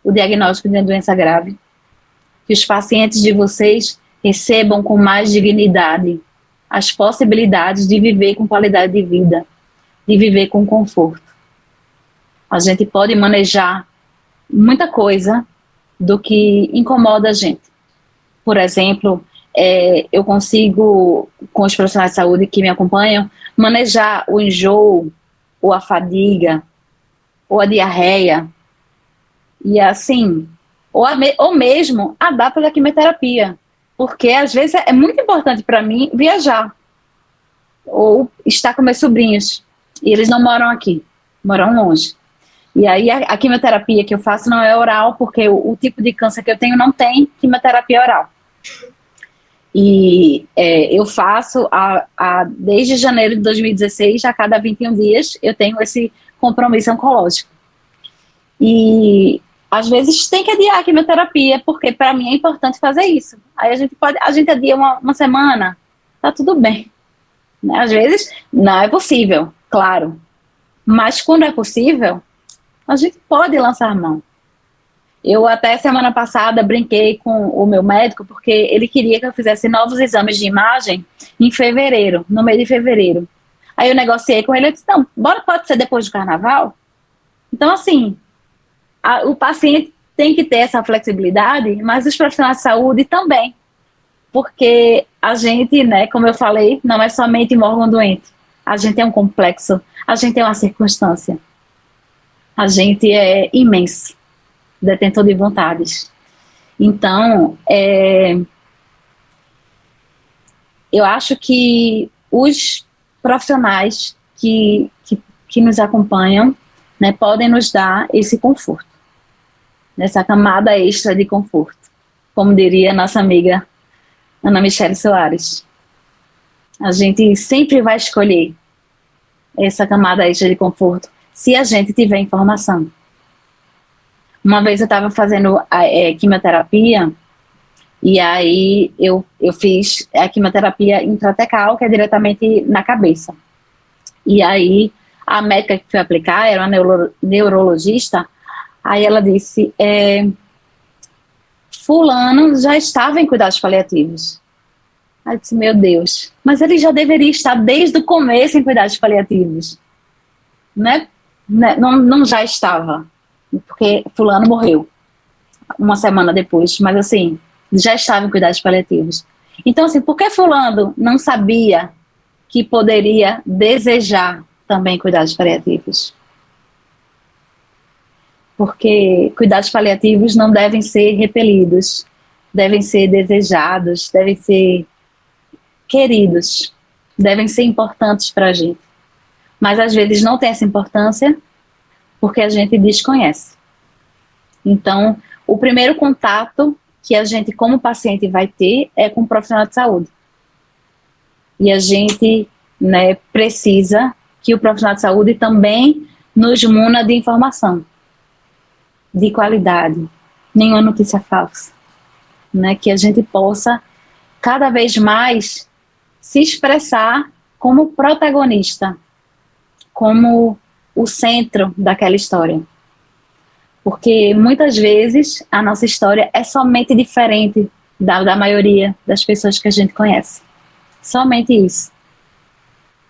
S4: o diagnóstico de uma doença grave, que os pacientes de vocês recebam com mais dignidade as possibilidades de viver com qualidade de vida, de viver com conforto. A gente pode manejar muita coisa do que incomoda a gente. Por exemplo, eu consigo, com os profissionais de saúde que me acompanham, manejar o enjoo, ou a fadiga, ou a diarreia, e assim, ou mesmo a data da quimioterapia, porque às vezes é muito importante para mim viajar, ou estar com meus sobrinhos, e eles não moram aqui, moram longe. E aí a quimioterapia que eu faço não é oral, porque o tipo de câncer que eu tenho não tem quimioterapia oral. E eu faço desde janeiro de 2016, a cada 21 dias, eu tenho esse compromisso oncológico. E às vezes tem que adiar a quimioterapia, porque para mim é importante fazer isso. Aí a gente adia uma semana, tá tudo bem. Né? Às vezes não é possível, claro. Mas quando é possível, a gente pode lançar mão. Eu até semana passada brinquei com o meu médico, porque ele queria que eu fizesse novos exames de imagem em fevereiro, no mês de fevereiro. Aí eu negociei com ele, eu disse, não, pode ser depois do carnaval? Então, assim, o paciente tem que ter essa flexibilidade, mas os profissionais de saúde também. Porque a gente, né, como eu falei, não é somente um órgão doente. A gente é um complexo, a gente é uma circunstância. A gente é imenso, detentor de vontades. Então, eu acho que os profissionais que nos acompanham, né, podem nos dar esse conforto, essa camada extra de conforto, como diria nossa amiga Ana Michele Soares. A gente sempre vai escolher essa camada extra de conforto se a gente tiver informação. Uma vez eu estava fazendo quimioterapia, e aí eu fiz a quimioterapia intratecal, que é diretamente na cabeça. E aí a médica que foi aplicar era uma neurologista, aí ela disse, fulano já estava em cuidados paliativos. Aí eu disse, meu Deus, mas ele já deveria estar desde o começo em cuidados paliativos. Né? Não já estava, porque fulano morreu uma semana depois, mas assim, já estava em cuidados paliativos. Então, assim, por que fulano não sabia que poderia desejar também cuidados paliativos? Porque cuidados paliativos não devem ser repelidos, devem ser desejados, devem ser queridos, devem ser importantes para a gente. Mas às vezes não tem essa importância porque a gente desconhece. Então, o primeiro contato que a gente, como paciente, vai ter é com o profissional de saúde. E a gente, né, precisa que o profissional de saúde também nos muna de informação, de qualidade, nenhuma notícia falsa, né, que a gente possa cada vez mais se expressar como protagonista, como o centro daquela história. Porque muitas vezes a nossa história é somente diferente da maioria das pessoas que a gente conhece. Somente isso.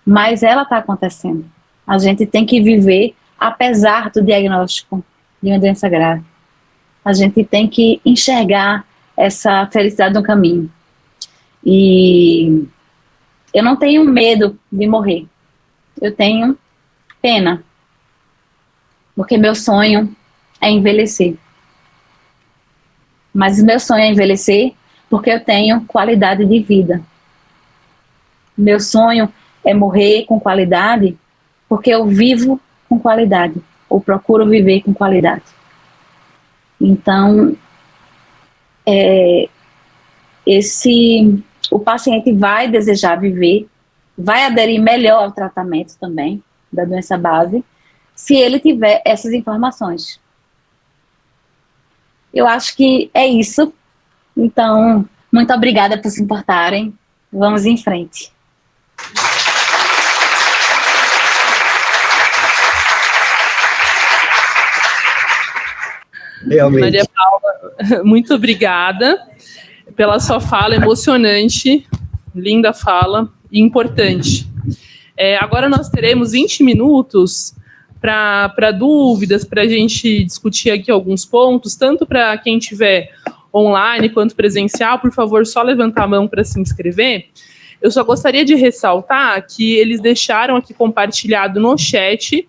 S4: Mas ela está acontecendo. A gente tem que viver apesar do diagnóstico de uma doença grave. A gente tem que enxergar essa felicidade no caminho. E eu não tenho medo de morrer. Eu tenho pena. Porque meu sonho é envelhecer. Mas meu sonho é envelhecer porque eu tenho qualidade de vida. Meu sonho é morrer com qualidade porque eu vivo com qualidade, ou procuro viver com qualidade. Então, o paciente vai desejar viver, vai aderir melhor ao tratamento também da doença base, se ele tiver essas informações. Eu acho que é isso. Então, muito obrigada por se importarem. Vamos em frente.
S3: Realmente.
S1: Maria Paula, muito obrigada pela sua fala emocionante, linda fala e importante. Agora nós teremos 20 minutos para dúvidas, para a gente discutir aqui alguns pontos, tanto para quem estiver online quanto presencial. Por favor, só levantar a mão para se inscrever. Eu só gostaria de ressaltar que eles deixaram aqui compartilhado no chat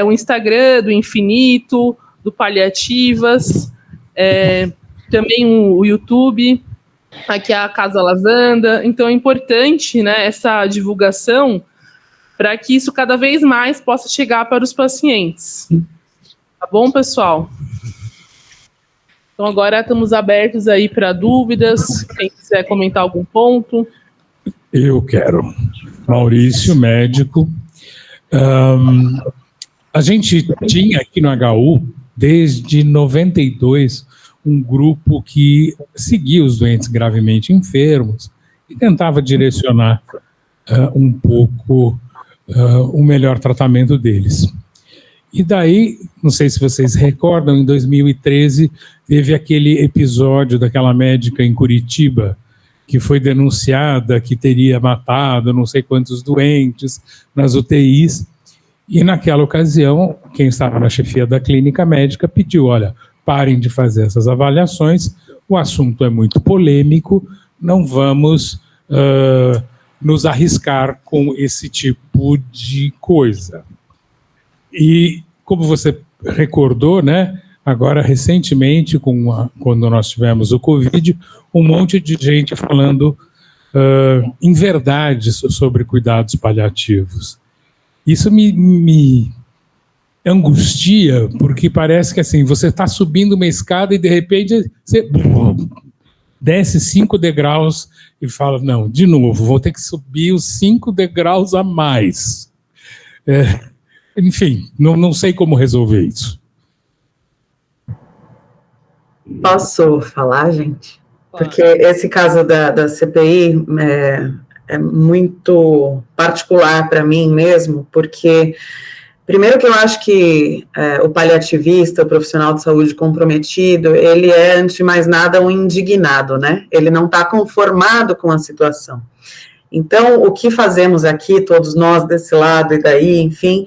S1: o Instagram do Infinito, do Paliativas, também o YouTube, aqui a Casa Lavanda. Então é importante, né, essa divulgação para que isso cada vez mais possa chegar para os pacientes. Tá bom, pessoal? Então agora estamos abertos aí para dúvidas, quem quiser comentar algum ponto.
S5: Eu quero. Maurício, médico. A gente tinha aqui no HU, desde 92, um grupo que seguia os doentes gravemente enfermos e tentava direcionar um pouco o melhor tratamento deles. E daí, não sei se vocês recordam, em 2013 teve aquele episódio daquela médica em Curitiba que foi denunciada que teria matado não sei quantos doentes nas UTIs, e naquela ocasião quem estava na chefia da clínica médica pediu, olha, parem de fazer essas avaliações, o assunto é muito polêmico, não vamos nos arriscar com esse tipo de coisa. E como você recordou, né, agora recentemente, quando nós tivemos o Covid, um monte de gente falando inverdades sobre cuidados paliativos. Isso me angustia, porque parece que assim, você está subindo uma escada e de repente você desce 5 degraus e fala, não, de novo, vou ter que subir os 5 degraus a mais. Enfim, não sei como resolver isso.
S2: Posso falar, gente? Porque esse caso da CPI é muito particular para mim mesmo, porque, primeiro que eu acho que o paliativista, o profissional de saúde comprometido, ele é, antes de mais nada, um indignado, né? Ele não está conformado com a situação. Então, o que fazemos aqui, todos nós desse lado e daí, enfim,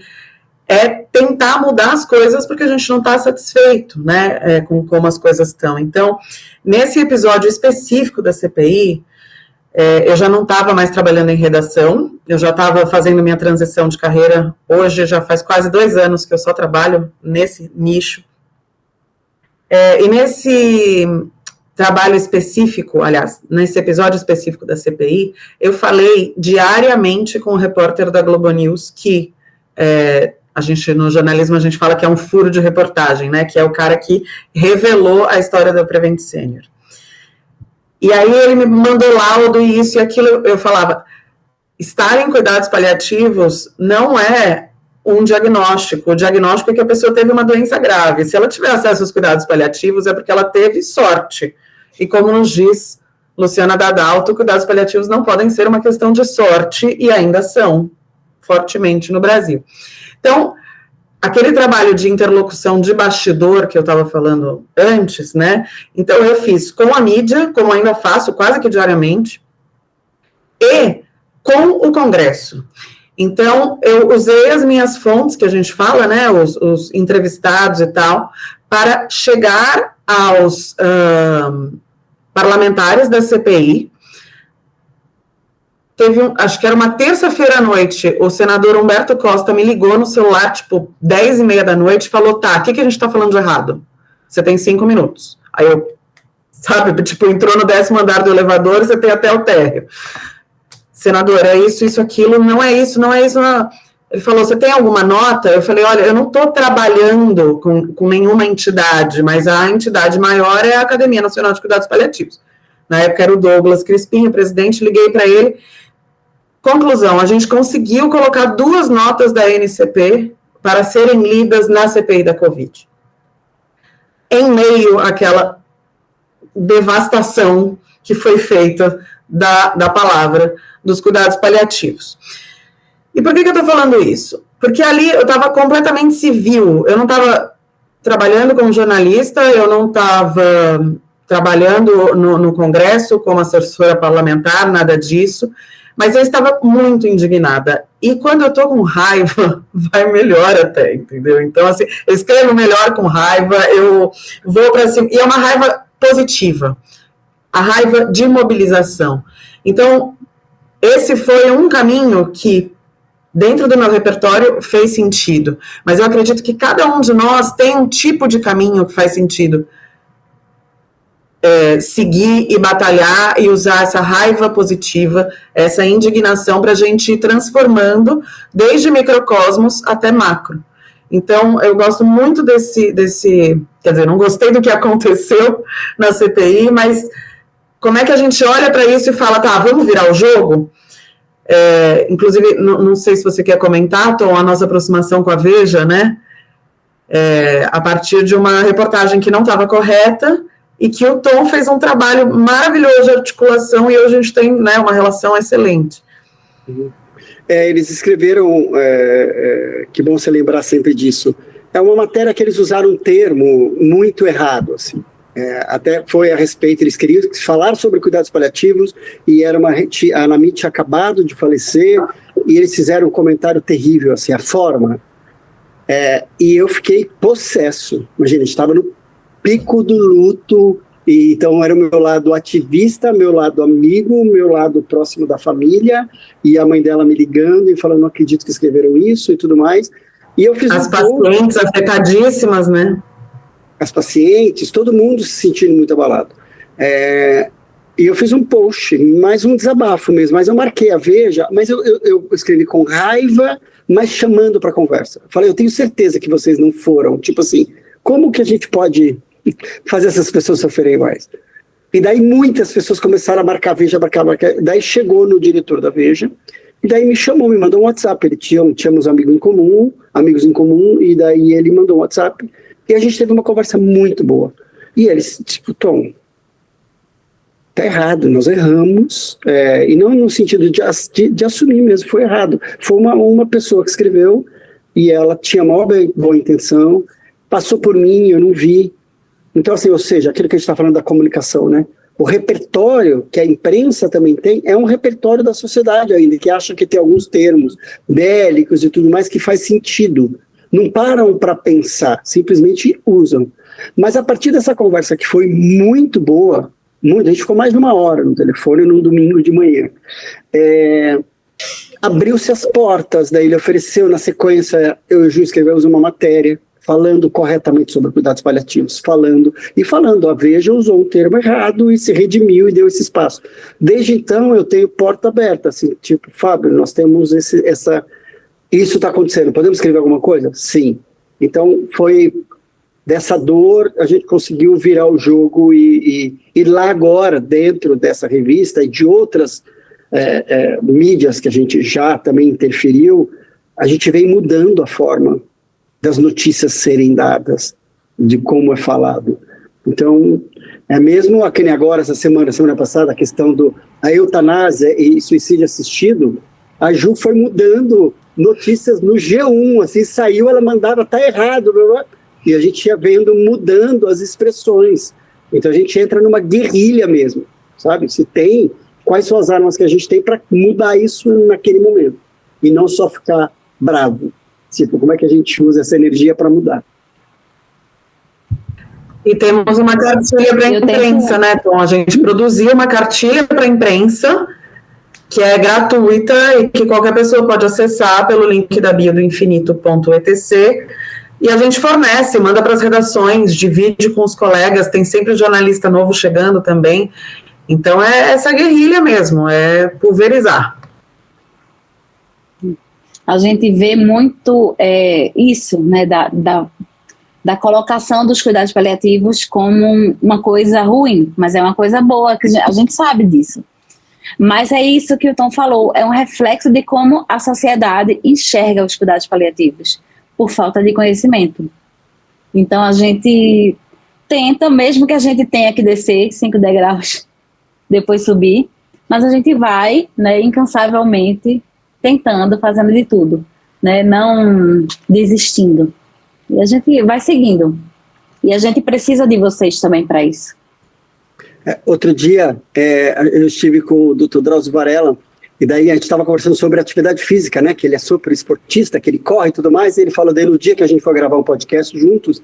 S2: é tentar mudar as coisas porque a gente não está satisfeito, né, com como as coisas estão. Então, nesse episódio específico da CPI, eu já não estava mais trabalhando em redação, eu já estava fazendo minha transição de carreira, hoje já faz quase 2 anos que eu só trabalho nesse nicho. E nesse trabalho específico, aliás, nesse episódio específico da CPI, eu falei diariamente com o repórter da Globo News, que no jornalismo a gente fala que é um furo de reportagem, né, que é o cara que revelou a história da Prevent Senior. E aí ele me mandou laudo e isso e aquilo, eu falava, estar em cuidados paliativos não é um diagnóstico, o diagnóstico é que a pessoa teve uma doença grave, se ela tiver acesso aos cuidados paliativos é porque ela teve sorte, e como nos diz Luciana Dadalto, cuidados paliativos não podem ser uma questão de sorte, e ainda são, fortemente no Brasil. Então, aquele trabalho de interlocução de bastidor que eu estava falando antes, né? Então, eu fiz com a mídia, como ainda faço quase que diariamente, e com o Congresso. Então, eu usei as minhas fontes, que a gente fala, né? Os entrevistados e tal, para chegar aos parlamentares da CPI. Acho que era uma terça-feira à noite, o senador Humberto Costa me ligou no celular, tipo, 10h30 da noite, e falou, tá, o que a gente tá falando de errado? Você tem 5 minutos. Aí eu, sabe, tipo, entrou no 10º andar do elevador, você tem até o térreo. Senador, é isso, aquilo, não é isso, não. Ele falou, você tem alguma nota? Eu falei, olha, eu não estou trabalhando com nenhuma entidade, mas a entidade maior é a Academia Nacional de Cuidados Paliativos. Na época era o Douglas Crispim, o presidente, liguei para ele. Conclusão, a gente conseguiu colocar 2 notas da NCP para serem lidas na CPI da Covid. Em meio àquela devastação que foi feita da palavra dos cuidados paliativos. E por que eu estou falando isso? Porque ali eu estava completamente civil, eu não estava trabalhando como jornalista, eu não estava trabalhando no Congresso como assessora parlamentar, nada disso, mas eu estava muito indignada. E quando eu estou com raiva, vai melhor até, entendeu? Então, assim, eu escrevo melhor com raiva, eu vou para cima, e é uma raiva positiva, a raiva de mobilização. Então, esse foi um caminho que, dentro do meu repertório, fez sentido. Mas eu acredito que cada um de nós tem um tipo de caminho que faz sentido. Seguir e batalhar e usar essa raiva positiva, essa indignação para a gente ir transformando desde microcosmos até macro. Então, eu gosto muito desse, quer dizer, não gostei do que aconteceu na CPI, mas como é que a gente olha para isso e fala, tá, vamos virar o jogo? Inclusive, não sei se você quer comentar, Tom, a nossa aproximação com a Veja, né? A partir de uma reportagem que não estava correta, e que o Tom fez um trabalho maravilhoso de articulação, e hoje a gente tem, né, uma relação excelente.
S3: Eles escreveram, que bom você lembrar sempre disso, é uma matéria que eles usaram um termo muito errado, assim, até foi a respeito, eles queriam falar sobre cuidados paliativos, e a Anami tinha acabado de falecer, e eles fizeram um comentário terrível, assim, a forma, e eu fiquei possesso, imagina, a gente estava no pico do luto, e então era o meu lado ativista, meu lado amigo, meu lado próximo da família, e a mãe dela me ligando e falando, não acredito que escreveram isso e tudo mais, e eu fiz
S2: as pacientes afetadíssimas, né?
S3: As pacientes, todo mundo se sentindo muito abalado, e eu fiz um post, mais um desabafo mesmo, mas eu marquei a Veja, mas eu escrevi com raiva, mas chamando para conversa, falei, eu tenho certeza que vocês não foram, tipo assim, como que a gente pode fazer essas pessoas sofrerem mais? E daí muitas pessoas começaram a marcar a Veja, marcar, daí chegou no diretor da Veja, e daí me chamou, me mandou um WhatsApp, tínhamos amigos em comum, e daí ele mandou um WhatsApp, e a gente teve uma conversa muito boa. E eles, tipo, Tom, tá errado, nós erramos, e não no sentido de assumir mesmo, foi errado. Foi uma pessoa que escreveu, e ela tinha a maior boa intenção, passou por mim, eu não vi. Então, assim, ou seja, aquilo que a gente está falando da comunicação, né? O repertório que a imprensa também tem é um repertório da sociedade ainda, que acha que tem alguns termos bélicos e tudo mais que faz sentido. não param para pensar, simplesmente usam. Mas a partir dessa conversa que foi muito boa, a gente ficou mais de 1 hora no telefone num domingo de manhã, abriu-se as portas, daí ele ofereceu, na sequência, eu e o Ju escrevemos uma matéria falando corretamente sobre cuidados paliativos, falando, a Veja usou um termo errado e se redimiu e deu esse espaço. Desde então, eu tenho porta aberta, assim, tipo, Fábio, nós temos isso está acontecendo, podemos escrever alguma coisa? Sim. Então, foi dessa dor, a gente conseguiu virar o jogo e lá agora, dentro dessa revista e de outras mídias que a gente já também interferiu, a gente vem mudando a forma das notícias serem dadas, de como é falado. Então, mesmo aquele agora, semana passada, a questão da eutanásia e suicídio assistido, a Ju foi mudando notícias no G1, assim, saiu, ela mandava, tá errado, blá, blá, e a gente ia vendo, mudando as expressões. Então a gente entra numa guerrilha mesmo, sabe? Quais são as armas que a gente tem para mudar isso naquele momento, e não só ficar bravo. Tipo, como é que a gente usa essa energia para mudar?
S2: E temos uma cartilha para a imprensa, né, Tom? A gente produziu uma cartilha para a imprensa, que é gratuita e que qualquer pessoa pode acessar pelo link da bio do infinito.etc. E a gente fornece, manda para as redações, divide com os colegas, tem sempre jornalista novo chegando também. Então é essa guerrilha mesmo, é pulverizar.
S4: A gente vê muito isso, né, da colocação dos cuidados paliativos como uma coisa ruim, mas é uma coisa boa, que a gente sabe disso. Mas é isso que o Tom falou, é um reflexo de como a sociedade enxerga os cuidados paliativos, por falta de conhecimento. Então a gente tenta, mesmo que a gente tenha que descer 5 degraus, depois subir, mas a gente vai, né, incansavelmente tentando, fazendo de tudo, né, não desistindo. E a gente vai seguindo. E a gente precisa de vocês também para isso.
S3: Outro dia, eu estive com o Dr. Drauzio Varela, e daí a gente estava conversando sobre atividade física, né, que ele é super esportista, que ele corre e tudo mais, e ele falou daí no dia que a gente foi gravar um podcast juntos,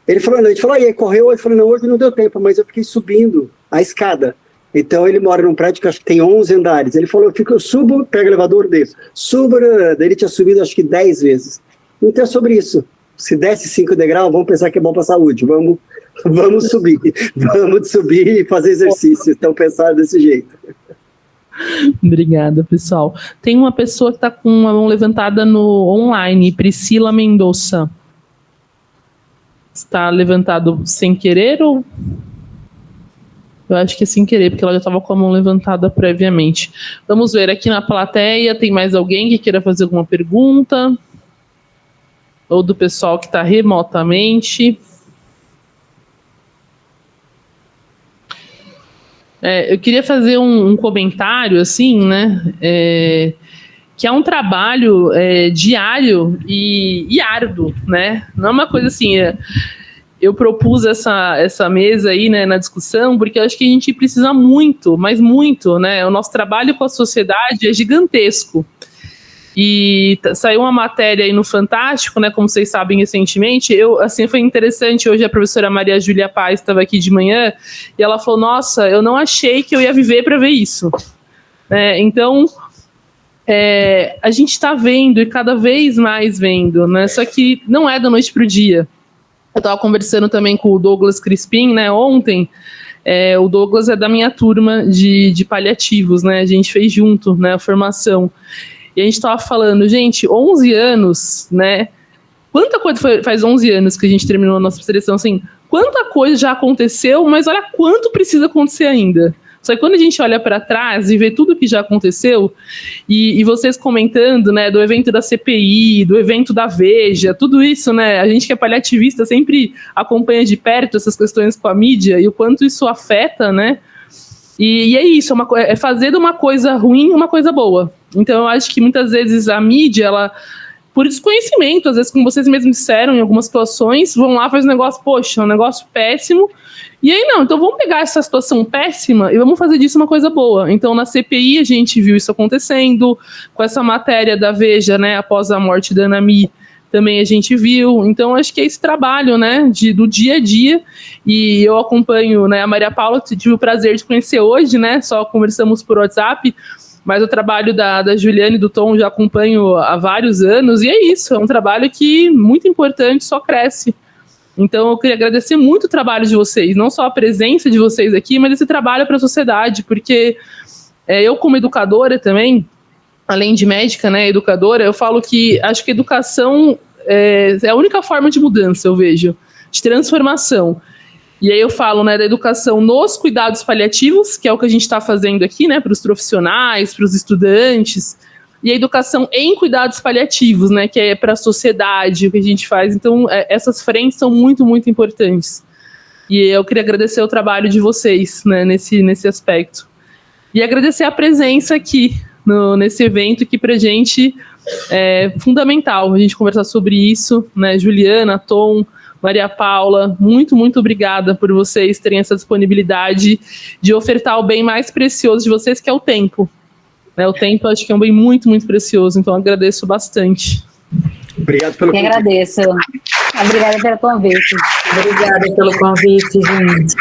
S3: ele falou, a gente falou, e aí correu? Eu falei, não, hoje não deu tempo, mas eu fiquei subindo a escada. Então ele mora num prédio que acho que tem 11 andares. Ele falou, eu subo, pego o elevador, desço. Subo, daí ele tinha subido acho que 10 vezes. Então é sobre isso. Se desce 5 degraus, vamos pensar que é bom para a saúde. Vamos subir. Vamos subir e fazer exercício. Então pensar desse jeito.
S1: Obrigada, pessoal. Tem uma pessoa que está com uma mão levantada no online, Priscila Mendonça. Está levantado sem querer ou... Eu acho que é sem querer, porque ela já estava com a mão levantada previamente. Vamos ver, aqui na plateia, tem mais alguém que queira fazer alguma pergunta? Ou do pessoal que está remotamente? Eu queria fazer um comentário, assim, né? Que é um trabalho diário e árduo, né? Não é uma coisa assim... Eu propus essa mesa aí, né, na discussão, porque eu acho que a gente precisa muito, mas muito, né? O nosso trabalho com a sociedade é gigantesco. E saiu uma matéria aí no Fantástico, né, como vocês sabem, recentemente. Foi interessante, hoje a professora Maria Júlia Paz estava aqui de manhã, e ela falou, nossa, eu não achei que eu ia viver para ver isso. Então, a gente está vendo, e cada vez mais vendo, né? Só que não é da noite para o dia. Eu estava conversando também com o Douglas Crispim, né, ontem. O Douglas é da minha turma de paliativos, né, a gente fez junto, né, a formação. E a gente estava falando, gente, 11 anos, né, quanta coisa faz 11 anos que a gente terminou a nossa seleção, assim, quanta coisa já aconteceu, mas olha quanto precisa acontecer ainda. Só que quando a gente olha para trás e vê tudo que já aconteceu, e vocês comentando, né, do evento da CPI, do evento da Veja, tudo isso, né, a gente que é paliativista sempre acompanha de perto essas questões com a mídia e o quanto isso afeta, né, e é isso, é fazer de uma coisa ruim uma coisa boa. Então eu acho que muitas vezes a mídia, ela, por desconhecimento, às vezes, como vocês mesmos disseram, em algumas situações, vão lá, faz um negócio, poxa, um negócio péssimo. E aí, não, então vamos pegar essa situação péssima e vamos fazer disso uma coisa boa. Então, na CPI, a gente viu isso acontecendo, com essa matéria da Veja, né, após a morte da Ana Mi, também a gente viu. Então, acho que é esse trabalho, né, do dia a dia, e eu acompanho, né, a Maria Paula, tive o prazer de conhecer hoje, né, só conversamos por WhatsApp, mas o trabalho da Juliana e do Tom já acompanho há vários anos, e é isso, é um trabalho que, muito importante, só cresce. Então, eu queria agradecer muito o trabalho de vocês, não só a presença de vocês aqui, mas esse trabalho para a sociedade, porque eu, como educadora também, além de médica, né, educadora, eu falo que acho que a educação é a única forma de mudança, eu vejo, de transformação. E aí eu falo, né, da educação nos cuidados paliativos, que é o que a gente está fazendo aqui, né, para os profissionais, para os estudantes, e a educação em cuidados paliativos, né, que é para a sociedade, o que a gente faz. Então, essas frentes são muito, muito importantes. E eu queria agradecer o trabalho de vocês, né, nesse aspecto. E agradecer a presença aqui, nesse evento, que para a gente é fundamental a gente conversar sobre isso, né, Juliana, Tom, Maria Paula, muito, muito obrigada por vocês terem essa disponibilidade de ofertar o bem mais precioso de vocês, que é o tempo. O tempo, acho que é um bem muito, muito precioso, então agradeço bastante.
S3: Obrigado pelo convite.
S4: Eu agradeço. Obrigada pelo convite.
S6: Obrigada pelo convite, gente.